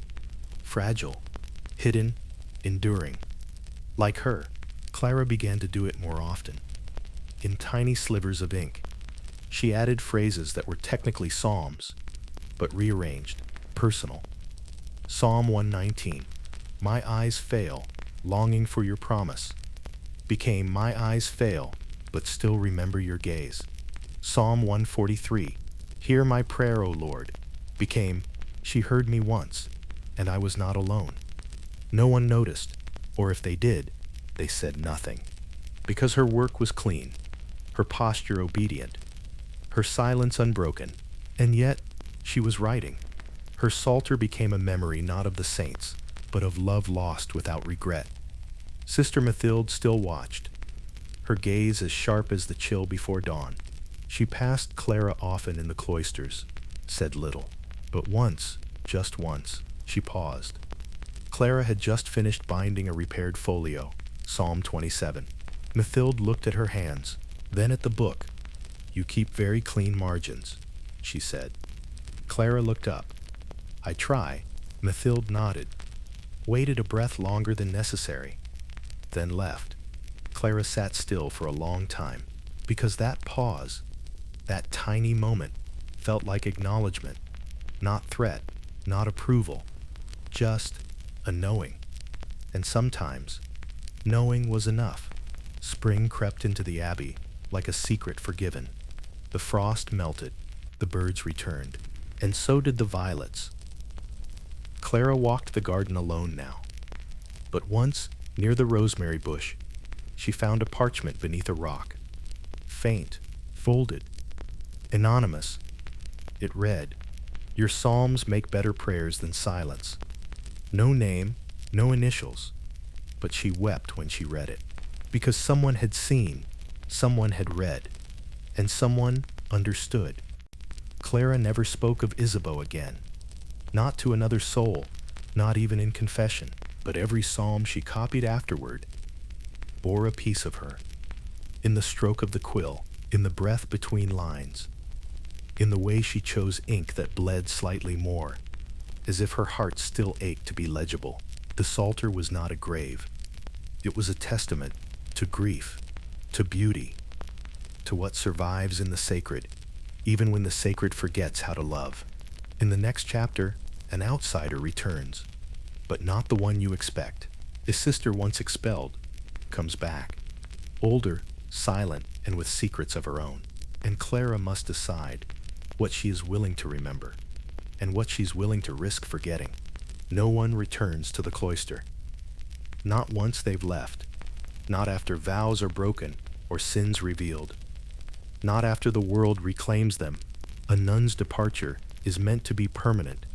fragile, hidden, enduring. Like her, Clara began to do it more often. In tiny slivers of ink, she added phrases that were technically psalms, but rearranged, personal. Psalm 119, my eyes fail, longing for your promise, became my eyes fail, but still remember your gaze. Psalm 143, hear my prayer, O Lord, became, she heard me once, and I was not alone. No one noticed, or if they did, they said nothing. Because her work was clean, her posture obedient, her silence unbroken, and yet she was writing. Her psalter became a memory not of the saints, but of love lost without regret. Sister Mathilde still watched, her gaze as sharp as the chill before dawn. She passed Clara often in the cloisters, said little, but once, just once, she paused. Clara had just finished binding a repaired folio, Psalm 27. Mathilde looked at her hands, then at the book. You keep very clean margins, she said. Clara looked up. I try. Mathilde nodded, waited a breath longer than necessary, then left. Clara sat still for a long time, because that pause, that tiny moment, felt like acknowledgement, not threat, not approval, just a knowing. And sometimes, knowing was enough. Spring crept into the abbey like a secret forgiven. The frost melted, the birds returned, and so did the violets. Clara walked the garden alone now. But once, near the rosemary bush, she found a parchment beneath a rock. Faint, folded, anonymous, It read, "Your psalms make better prayers than silence." No name, no initials, but she wept when she read it. Because someone had seen, someone had read, and someone understood. Clara never spoke of Isabeau again. Not to another soul, not even in confession, but every psalm she copied afterward bore a piece of her. In the stroke of the quill, in the breath between lines, in the way she chose ink that bled slightly more, as if her heart still ached to be legible. The Psalter was not a grave. It was a testament to grief, to beauty, to what survives in the sacred, even when the sacred forgets how to love. In the next chapter, an outsider returns, but not the one you expect. His sister, once expelled, comes back, older, silent, and with secrets of her own. And Clara must decide what she is willing to remember and what she's willing to risk forgetting. No one returns to the cloister. Not once they've left. Not after vows are broken or sins revealed. Not after the world reclaims them. A nun's departure is meant to be permanent.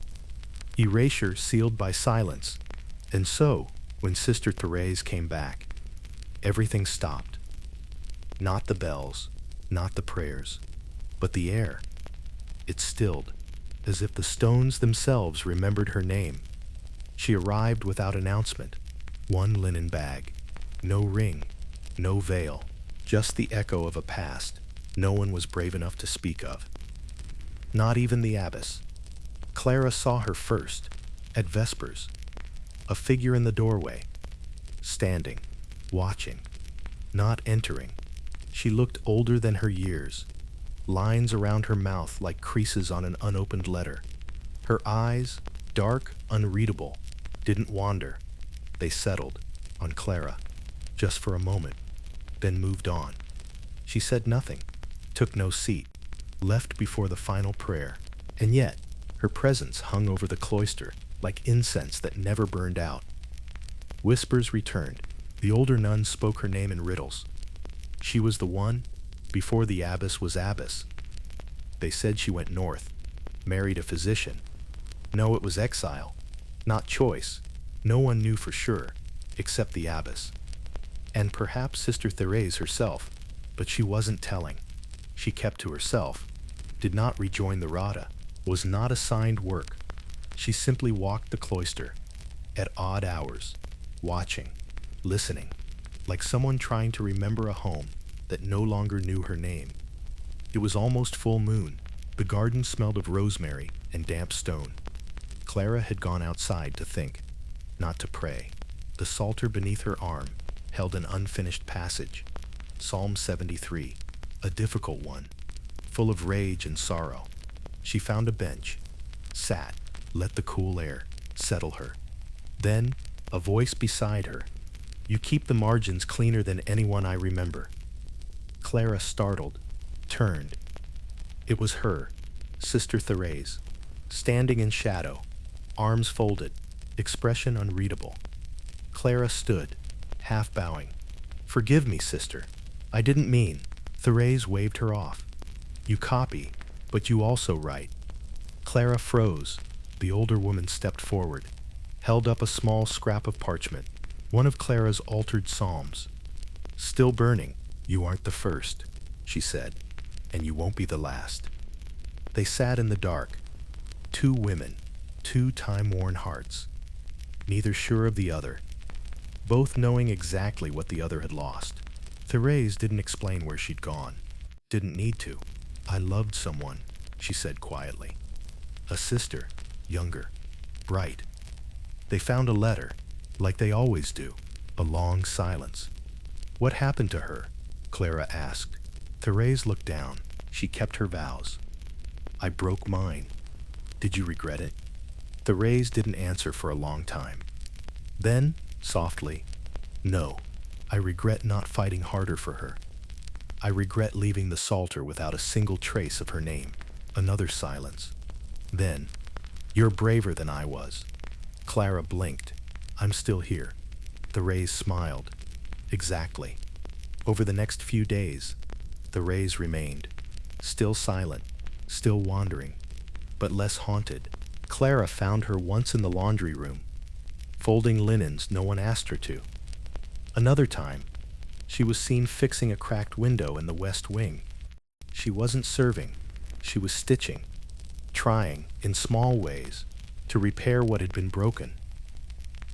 Erasure sealed by silence. And so, when Sister Therese came back, everything stopped. Not the bells, not the prayers, but the air. It stilled, as if the stones themselves remembered her name. She arrived without announcement. One linen bag. No ring, no veil, just the echo of a past no one was brave enough to speak of. Not even the abbess. Clara saw her first, at vespers, a figure in the doorway, standing, watching, not entering. She looked older than her years, lines around her mouth like creases on an unopened letter. Her eyes, dark, unreadable, didn't wander. They settled on Clara, just for a moment, then moved on. She said nothing, took no seat, left before the final prayer, and yet her presence hung over the cloister like incense that never burned out. Whispers returned. The older nuns spoke her name in riddles. She was the one before the abbess was abbess. They said she went north, married a physician. No, it was exile, not choice. No one knew for sure, except the abbess. And perhaps Sister Therese herself, but she wasn't telling. She kept to herself, did not rejoin the Rada, was not assigned work. She simply walked the cloister, at odd hours, watching, listening, like someone trying to remember a home that no longer knew her name. It was almost full moon. The garden smelled of rosemary and damp stone. Clara had gone outside to think, not to pray. The Psalter beneath her arm held an unfinished passage, Psalm 73, a difficult one, full of rage and sorrow. She found a bench, sat, let the cool air settle her. Then, a voice beside her, "You keep the margins cleaner than anyone I remember." Clara, startled, turned. It was her, Sister Therese, standing in shadow, arms folded, expression unreadable. Clara stood, half bowing. "Forgive me, sister. I didn't mean." Therese waved her off. "You copy, but you also write." Clara froze. The older woman stepped forward, held up a small scrap of parchment, one of Clara's altered psalms. "Still burning. You aren't the first," she said, "and you won't be the last." They sat in the dark, two women, two time-worn hearts, neither sure of the other, both knowing exactly what the other had lost. Therese didn't explain where she'd gone. Didn't need to. "I loved someone," she said quietly. "A sister, younger, bright." They found a letter, like they always do. A long silence. "What happened to her?" Clara asked. Therese looked down. She kept her vows. "I broke mine. Did you regret it?" Therese didn't answer for a long time. Then, softly, "No, I regret not fighting harder for her. I regret leaving the Psalter without a single trace of her name." Another silence. Then, "You're braver than I was." Clara blinked. "I'm still here." Therese smiled. "Exactly." Over the next few days, Therese remained, still silent, still wandering, but less haunted. Clara found her once in the laundry room, folding linens no one asked her to. Another time, she was seen fixing a cracked window in the west wing. She wasn't serving, she was stitching, trying, in small ways, to repair what had been broken.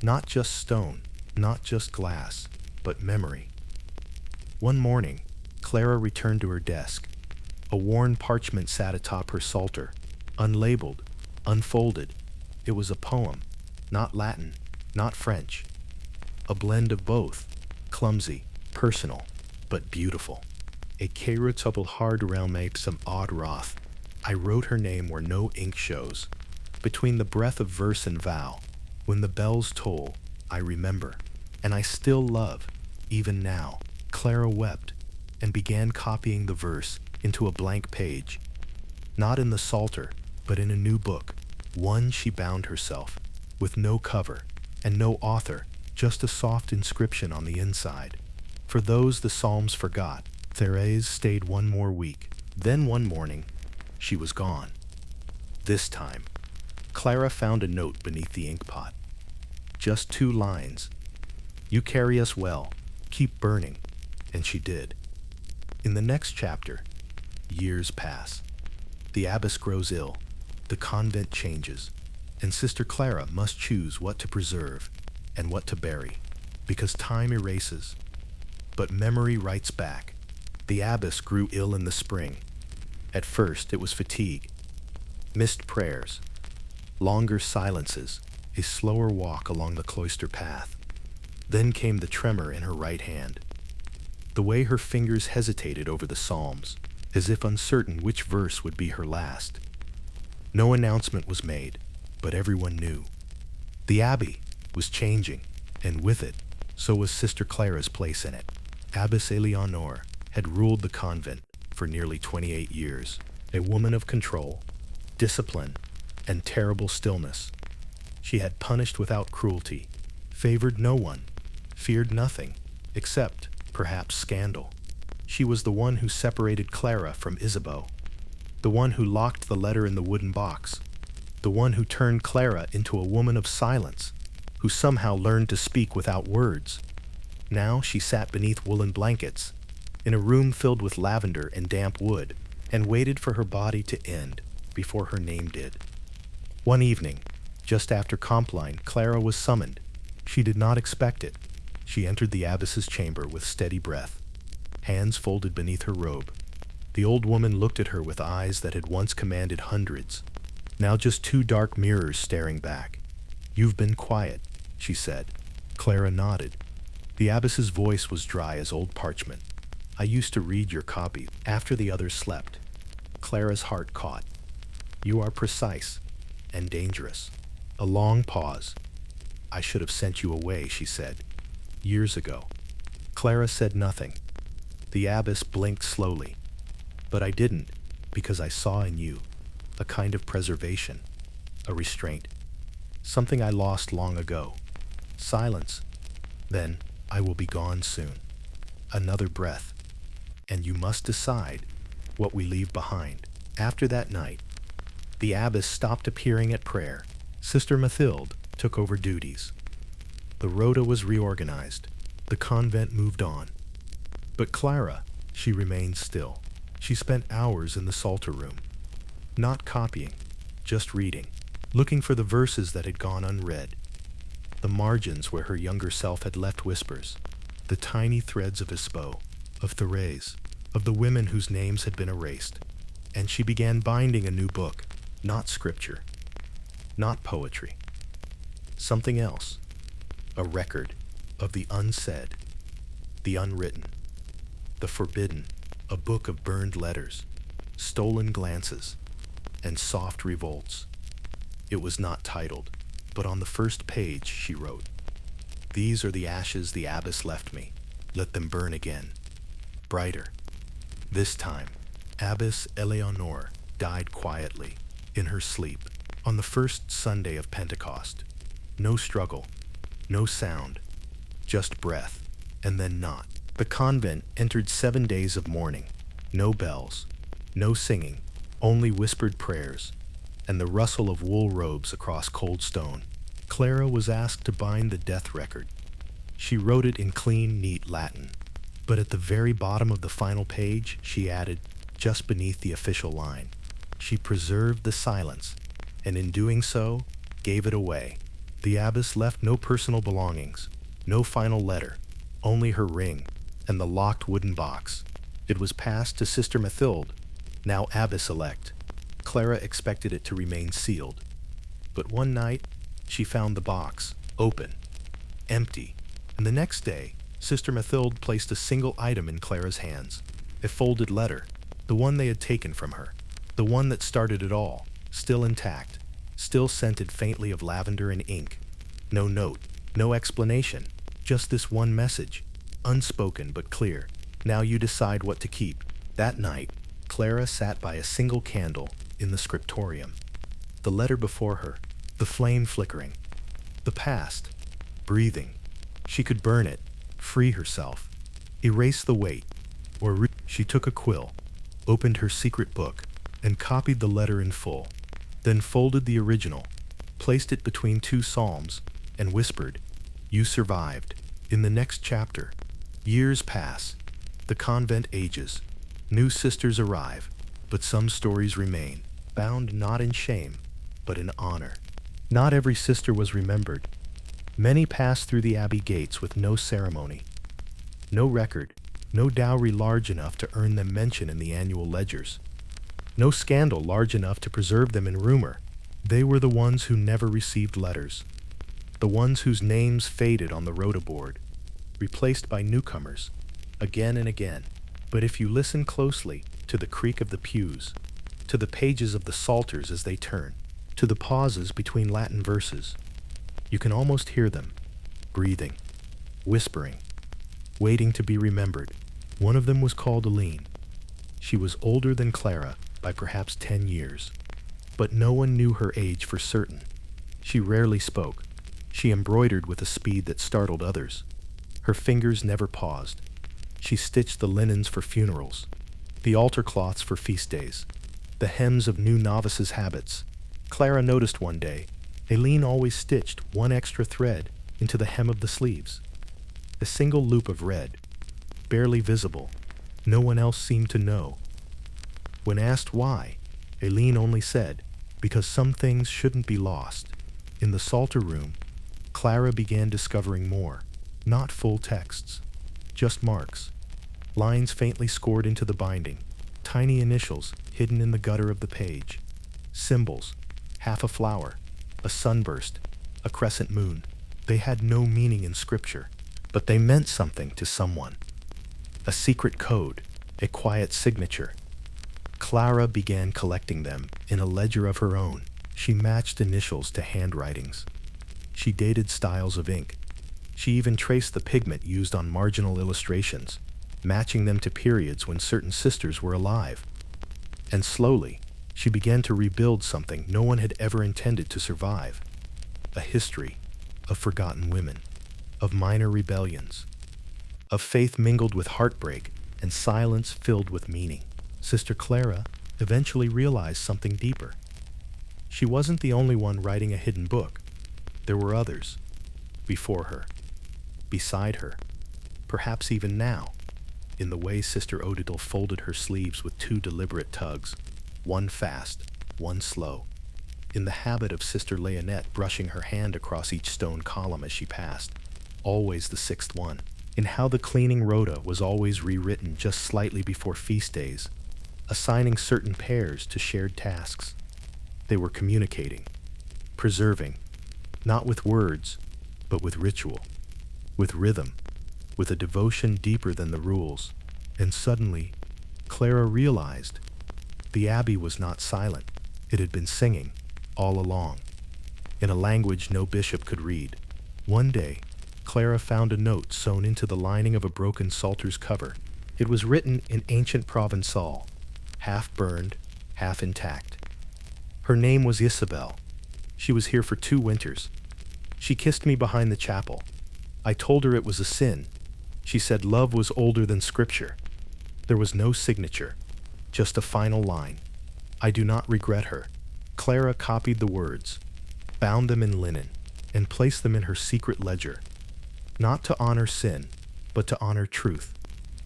Not just stone, not just glass, but memory. One morning, Clara returned to her desk. A worn parchment sat atop her psalter, unlabeled, unfolded. It was a poem, not Latin, not French. A blend of both, clumsy, personal, but beautiful. A quadruple hard realm apes some odd wrath. I wrote her name where no ink shows. Between the breath of verse and vow, when the bells toll, I remember. And I still love, even now. Clara wept and began copying the verse into a blank page. Not in the Psalter, but in a new book. One she bound herself, with no cover and no author, just a soft inscription on the inside. For those the Psalms forgot, Therese stayed one more week. Then one morning, she was gone. This time, Clara found a note beneath the inkpot. Just 2 lines. You carry us well, keep burning. And she did. In the next chapter, years pass. The abbess grows ill, the convent changes, and Sister Clara must choose what to preserve and what to bury, because time erases. But memory writes back. The abbess grew ill in the spring. At first it was fatigue, missed prayers, longer silences, a slower walk along the cloister path. Then came the tremor in her right hand, the way her fingers hesitated over the psalms, as if uncertain which verse would be her last. No announcement was made, but everyone knew. The abbey was changing, and with it, so was Sister Clara's place in it. Abbess Eleonore had ruled the convent for nearly 28 years, a woman of control, discipline, and terrible stillness. She had punished without cruelty, favored no one, feared nothing, except, perhaps, scandal. She was the one who separated Clara from Isabeau, the one who locked the letter in the wooden box, the one who turned Clara into a woman of silence, who somehow learned to speak without words. Now she sat beneath woolen blankets, in a room filled with lavender and damp wood, and waited for her body to end before her name did. One evening, just after Compline, Clara was summoned. She did not expect it. She entered the abbess's chamber with steady breath, hands folded beneath her robe. The old woman looked at her with eyes that had once commanded hundreds, now just 2 dark mirrors staring back. "You've been quiet," she said. Clara nodded. The abbess's voice was dry as old parchment. "I used to read your copy after the others slept." Clara's heart caught. "You are precise and dangerous." A long pause. "I should have sent you away," she said, "years ago." Clara said nothing. The abbess blinked slowly. "But I didn't, because I saw in you a kind of preservation, a restraint, something I lost long ago. Silence. Then I will be gone soon. Another breath. And you must decide what we leave behind." After that night, the abbess stopped appearing at prayer. Sister Mathilde took over duties. The rota was reorganized. The convent moved on. But Clara, she remained still. She spent hours in the Psalter room, not copying, just reading, looking for the verses that had gone unread, the margins where her younger self had left whispers, the tiny threads of Isabeau, of Therese, of the women whose names had been erased. And she began binding a new book, not scripture, not poetry, something else, a record of the unsaid, the unwritten, the forbidden, a book of burned letters, stolen glances, and soft revolts. It was not titled, but on the first page she wrote, "These are the ashes the abbess left me. Let them burn again, brighter." This time, Abbess Eleonore died quietly, in her sleep, on the first Sunday of Pentecost. No struggle, no sound, just breath, and then not. The convent entered 7 days of mourning. No bells, no singing, only whispered prayers, and the rustle of wool robes across cold stone. Clara was asked to bind the death record. She wrote it in clean, neat Latin. But at the very bottom of the final page, she added, just beneath the official line, she preserved the silence, and in doing so, gave it away. The abbess left no personal belongings, no final letter, only her ring and the locked wooden box. It was passed to Sister Mathilde, now abbess-elect. Clara expected it to remain sealed. But one night, she found the box, open, empty, and the next day, Sister Mathilde placed a single item in Clara's hands, a folded letter, the one they had taken from her, the one that started it all, still intact, still scented faintly of lavender and ink. No note, no explanation, just this one message, unspoken but clear. Now you decide what to keep. That night, Clara sat by a single candle in the scriptorium. The letter before her, the flame flickering. The past, breathing. She could burn it, free herself, erase the weight, she took a quill, opened her secret book, and copied the letter in full, then folded the original, placed it between two psalms, and whispered, "You survived." In the next chapter, years pass, the convent ages, new sisters arrive, but some stories remain, bound not in shame, but in honor. Not every sister was remembered. Many passed through the abbey gates with no ceremony, no record, no dowry large enough to earn them mention in the annual ledgers, no scandal large enough to preserve them in rumor. They were the ones who never received letters, the ones whose names faded on the rota board, replaced by newcomers, again and again. But if you listen closely to the creak of the pews, to the pages of the psalters as they turn, to the pauses between Latin verses, you can almost hear them, breathing, whispering, waiting to be remembered. One of them was called Aline. She was older than Clara by perhaps 10 years, but no one knew her age for certain. She rarely spoke. She embroidered with a speed that startled others. Her fingers never paused. She stitched the linens for funerals, the altar cloths for feast days, the hems of new novices' habits. Clara noticed one day, Aileen always stitched one extra thread into the hem of the sleeves. A single loop of red, barely visible. No one else seemed to know. When asked why, Aileen only said, because some things shouldn't be lost. In the psalter room, Clara began discovering more. Not full texts, just marks, lines faintly scored into the binding, tiny initials hidden in the gutter of the page, symbols, half a flower, a sunburst, a crescent moon. They had no meaning in scripture, but they meant something to someone. A secret code, a quiet signature. Clara began collecting them in a ledger of her own. She matched initials to handwritings. She dated styles of ink. She even traced the pigment used on marginal illustrations, matching them to periods when certain sisters were alive. And slowly, she began to rebuild something no one had ever intended to survive. A history of forgotten women, of minor rebellions, of faith mingled with heartbreak and silence filled with meaning. Sister Clara eventually realized something deeper. She wasn't the only one writing a hidden book. There were others, before her, beside her, perhaps even now, in the way Sister Odile folded her sleeves with two deliberate tugs, one fast, one slow, in the habit of Sister Leonette brushing her hand across each stone column as she passed, always the sixth one, in how the cleaning rota was always rewritten just slightly before feast days, assigning certain pairs to shared tasks. They were communicating, preserving, not with words, but with ritual, with rhythm, with a devotion deeper than the rules. And suddenly, Clara realized the abbey was not silent. It had been singing all along, in a language no bishop could read. One day, Clara found a note sewn into the lining of a broken psalter's cover. It was written in ancient Provençal, half burned, half intact. Her name was Isabel. She was here for 2 winters. She kissed me behind the chapel. I told her it was a sin. She said love was older than scripture. There was no signature, just a final line. I do not regret her. Clara copied the words, bound them in linen, and placed them in her secret ledger, not to honor sin, but to honor truth,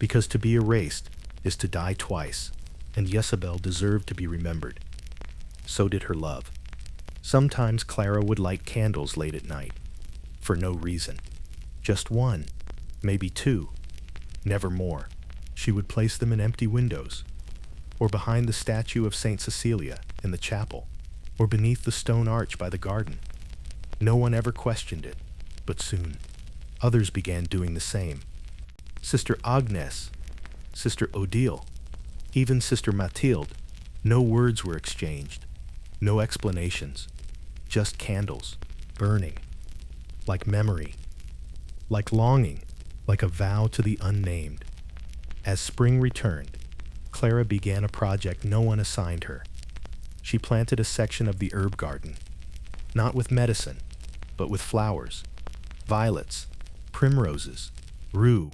because to be erased is to die twice, and Jezebel deserved to be remembered. So did her love. Sometimes Clara would light candles late at night, for no reason. Just one, maybe two, never more. She would place them in empty windows, or behind the statue of Saint Cecilia in the chapel, or beneath the stone arch by the garden. No one ever questioned it, but soon others began doing the same. Sister Agnes, Sister Odile, even Sister Mathilde. No words were exchanged, no explanations, just candles, burning, like memory, like longing, like a vow to the unnamed. As spring returned, Clara began a project no one assigned her. She planted a section of the herb garden, not with medicine, but with flowers, violets, primroses, rue,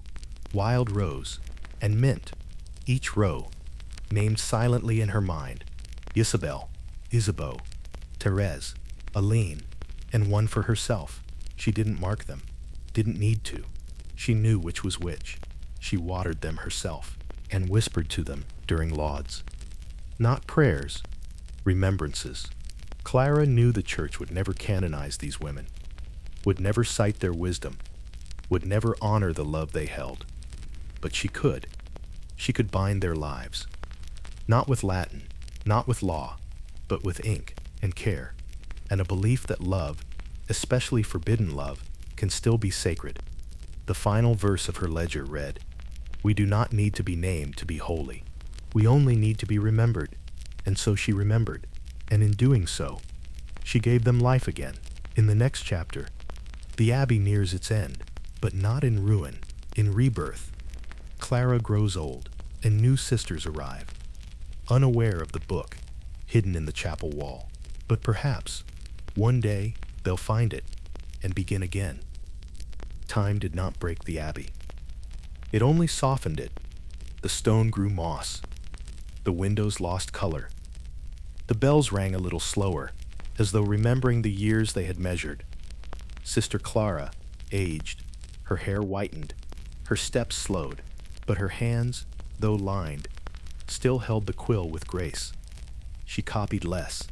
wild rose, and mint, each row named silently in her mind: Isabel, Isabeau, Therese, Aline, and one for herself. She didn't mark them, didn't need to. She knew which was which. She watered them herself and whispered to them during lauds. Not prayers, remembrances. Clara knew the church would never canonize these women, would never cite their wisdom, would never honor the love they held. But she could. She could bind their lives. Not with Latin, not with law, but with ink and care, and a belief that love, especially forbidden love, can still be sacred. The final verse of her ledger read, "We do not need to be named to be holy. We only need to be remembered." And so she remembered, and in doing so, she gave them life again. In the next chapter, the abbey nears its end, but not in ruin, in rebirth. Clara grows old, and new sisters arrive, unaware of the book, hidden in the chapel wall. But perhaps, one day, they'll find it, and begin again. Time did not break the abbey. It only softened it. The stone grew moss. The windows lost color. The bells rang a little slower, as though remembering the years they had measured. Sister Clara, aged, her hair whitened, her steps slowed, but her hands, though lined, still held the quill with grace. She copied less,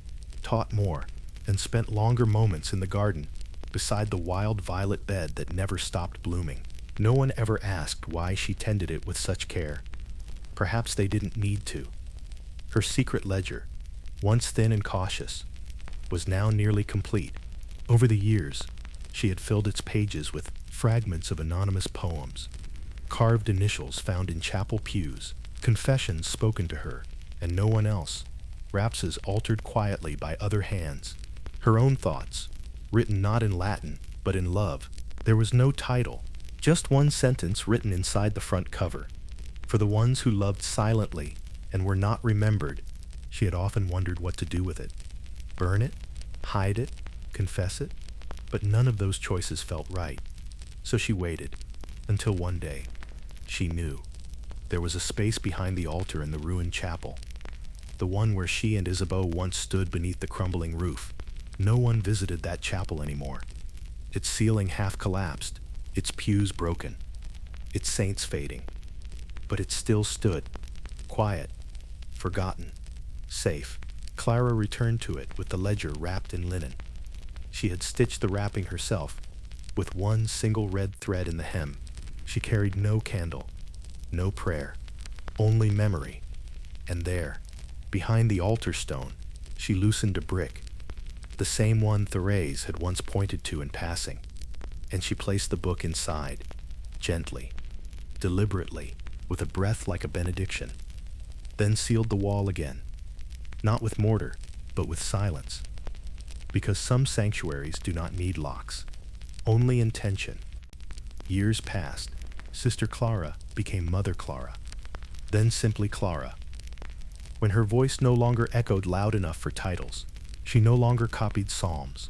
taught more, and spent longer moments in the garden, beside the wild violet bed that never stopped blooming. No one ever asked why she tended it with such care. Perhaps they didn't need to. Her secret ledger, once thin and cautious, was now nearly complete. Over the years, she had filled its pages with fragments of anonymous poems, carved initials found in chapel pews, confessions spoken to her, and no one else, rhapsodies altered quietly by other hands, her own thoughts, written not in Latin, but in love. There was no title, just one sentence written inside the front cover. For the ones who loved silently and were not remembered, she had often wondered what to do with it. Burn it? Hide it? Confess it? But none of those choices felt right. So she waited, until one day, she knew. There was a space behind the altar in the ruined chapel, the one where she and Isabeau once stood beneath the crumbling roof. No one visited that chapel anymore. Its ceiling half collapsed, its pews broken, its saints fading. But it still stood, quiet, forgotten, safe. Clara returned to it with the ledger wrapped in linen. She had stitched the wrapping herself, with one single red thread in the hem. She carried no candle, no prayer, only memory. And there, behind the altar stone, she loosened a brick, the same one Therese had once pointed to in passing, and she placed the book inside, gently, deliberately, with a breath like a benediction, then sealed the wall again, not with mortar, but with silence, because some sanctuaries do not need locks, only intention. Years passed. Sister Clara became Mother Clara, then simply Clara. When her voice no longer echoed loud enough for titles, she no longer copied psalms.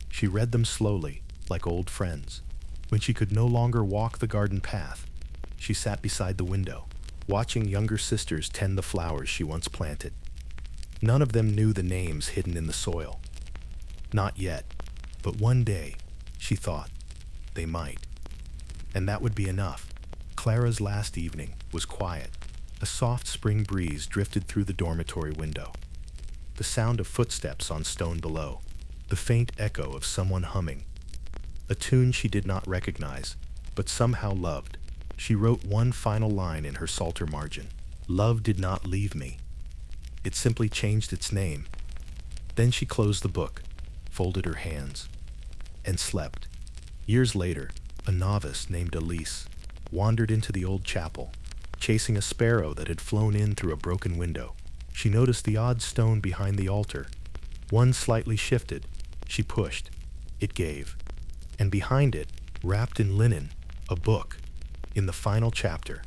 She read them slowly, like old friends. When she could no longer walk the garden path, she sat beside the window, watching younger sisters tend the flowers she once planted. None of them knew the names hidden in the soil. Not yet, but one day, she thought, they might. And that would be enough. Clara's last evening was quiet. A soft spring breeze drifted through the dormitory window. The sound of footsteps on stone below, the faint echo of someone humming. A tune she did not recognize, but somehow loved. She wrote one final line in her psalter margin. Love did not leave me. It simply changed its name. Then she closed the book, folded her hands, and slept. Years later, a novice named Elise wandered into the old chapel, chasing a sparrow that had flown in through a broken window. She noticed the odd stone behind the altar. One slightly shifted. She pushed. It gave. And behind it, wrapped in linen, a book. In the final chapter,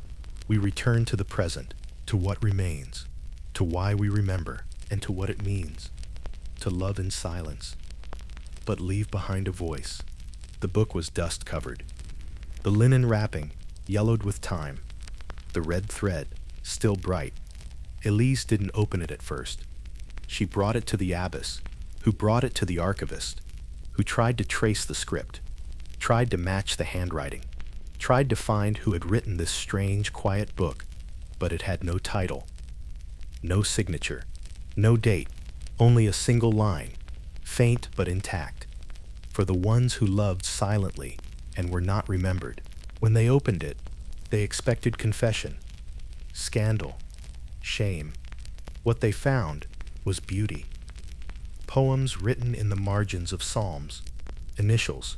we return to the present, to what remains, to why we remember, and to what it means to love in silence, but leave behind a voice. The book was dust-covered. The linen wrapping, yellowed with time. The red thread, still bright. Elise didn't open it at first. She brought it to the abbess, who brought it to the archivist, who tried to trace the script, tried to match the handwriting, tried to find who had written this strange, quiet book, but it had no title, no signature, no date, only a single line, faint but intact, for the ones who loved silently and were not remembered. When they opened it, they expected confession, scandal, shame. What they found was beauty. Poems written in the margins of psalms, initials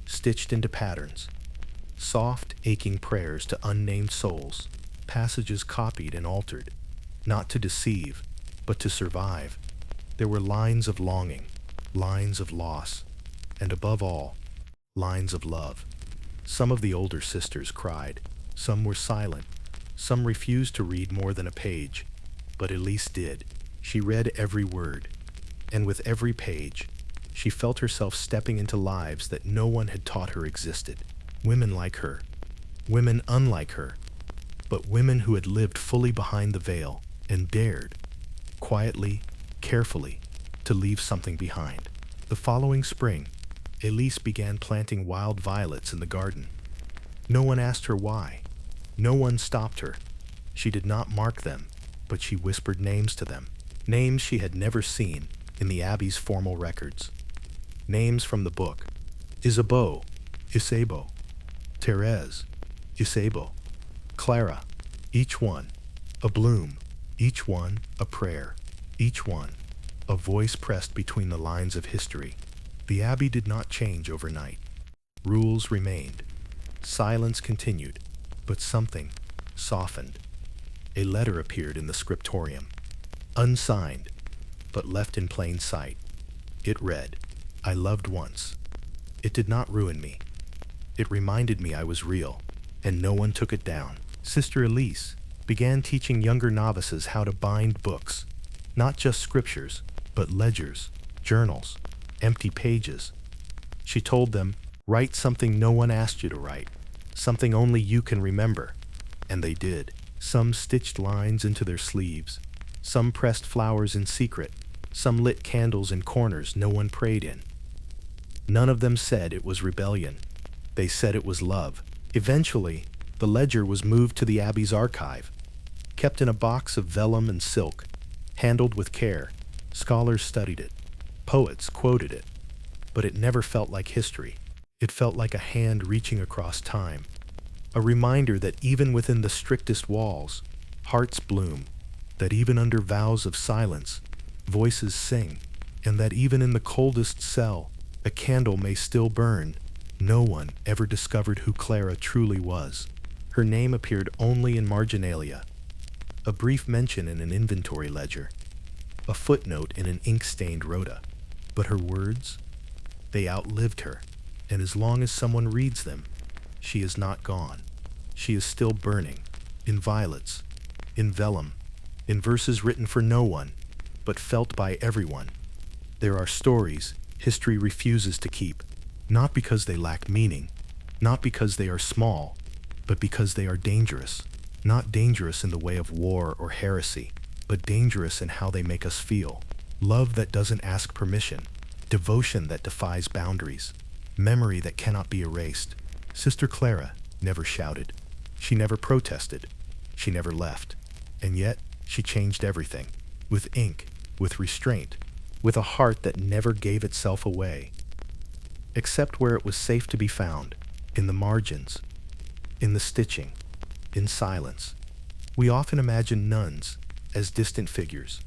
stitched into patterns, soft, aching prayers to unnamed souls, passages copied and altered, not to deceive, but to survive. There were lines of longing, lines of loss, and above all, lines of love. Some of the older sisters cried, some were silent, some refused to read more than a page, but Elise did. She read every word, and with every page, she felt herself stepping into lives that no one had taught her existed. Women like her, women unlike her, but women who had lived fully behind the veil and dared, quietly, carefully, to leave something behind. The following spring, Elise began planting wild violets in the garden. No one asked her why. No one stopped her. She did not mark them, but she whispered names to them. Names she had never seen in the Abbey's formal records. Names from the book. Isabeau, Isabo, Thérèse, Isabo, Clara, each one a bloom, each one a prayer, each one a voice pressed between the lines of history. The Abbey did not change overnight. Rules remained. Silence continued, but something softened. A letter appeared in the scriptorium, unsigned, but left in plain sight. It read, "I loved once. It did not ruin me. It reminded me I was real, and no one took it down." Sister Elise began teaching younger novices how to bind books, not just scriptures, but ledgers, journals, empty pages. She told them, write something no one asked you to write, something only you can remember. And they did. Some stitched lines into their sleeves, some pressed flowers in secret, some lit candles in corners no one prayed in. None of them said it was rebellion. They said it was love. Eventually, the ledger was moved to the Abbey's archive, kept in a box of vellum and silk, handled with care. Scholars studied it. Poets quoted it. But it never felt like history. It felt like a hand reaching across time. A reminder that even within the strictest walls, hearts bloom, that even under vows of silence, voices sing, and that even in the coldest cell, a candle may still burn. No one ever discovered who Clara truly was. Her name appeared only in marginalia, a brief mention in an inventory ledger, a footnote in an ink-stained rota. But her words, they outlived her, and as long as someone reads them, she is not gone. She is still burning, in violets, in vellum, in verses written for no one, but felt by everyone. There are stories history refuses to keep, not because they lack meaning, not because they are small, but because they are dangerous. Not dangerous in the way of war or heresy, but dangerous in how they make us feel. Love that doesn't ask permission, devotion that defies boundaries, memory that cannot be erased. Sister Clara never shouted. She never protested. She never left. And yet, she changed everything. With ink, with restraint, with a heart that never gave itself away. Except where it was safe to be found, in the margins, in the stitching, in silence. We often imagine nuns as distant figures.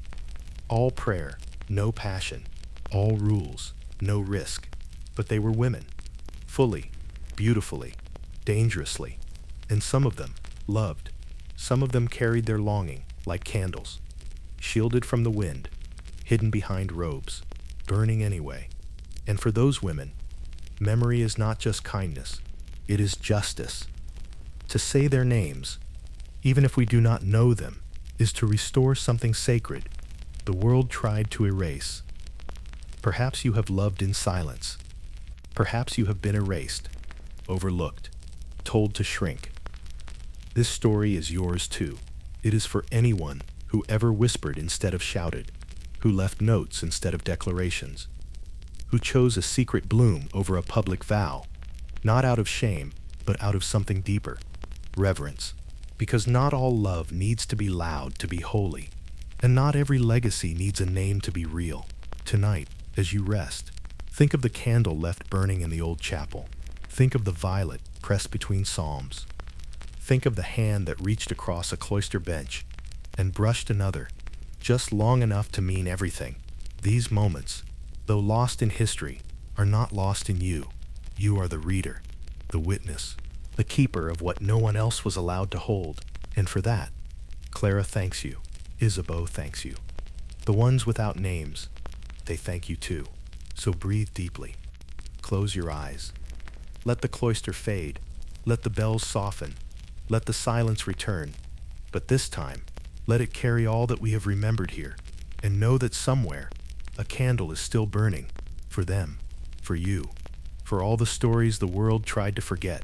All prayer, no passion. All rules, no risk. But they were women. Fully, beautifully, dangerously. And some of them loved. Some of them carried their longing like candles, shielded from the wind, hidden behind robes, burning anyway. And for those women, memory is not just kindness, it is justice. To say their names, even if we do not know them, is to restore something sacred the world tried to erase. Perhaps you have loved in silence. Perhaps you have been erased, overlooked, told to shrink. This story is yours too. It is for anyone who ever whispered instead of shouted, who left notes instead of declarations, who chose a secret bloom over a public vow, not out of shame, but out of something deeper, reverence. Because not all love needs to be loud to be holy, and not every legacy needs a name to be real. Tonight, as you rest, think of the candle left burning in the old chapel. Think of the violet pressed between psalms. Think of the hand that reached across a cloister bench and brushed another, just long enough to mean everything. These moments, though lost in history, are not lost in you. You are the reader, the witness, the keeper of what no one else was allowed to hold. And for that, Clara thanks you. Isabeau thanks you. The ones without names, they thank you too. So breathe deeply. Close your eyes. Let the cloister fade. Let the bells soften. Let the silence return. But this time, let it carry all that we have remembered here. And know that somewhere, a candle is still burning. For them, for you, for all the stories the world tried to forget.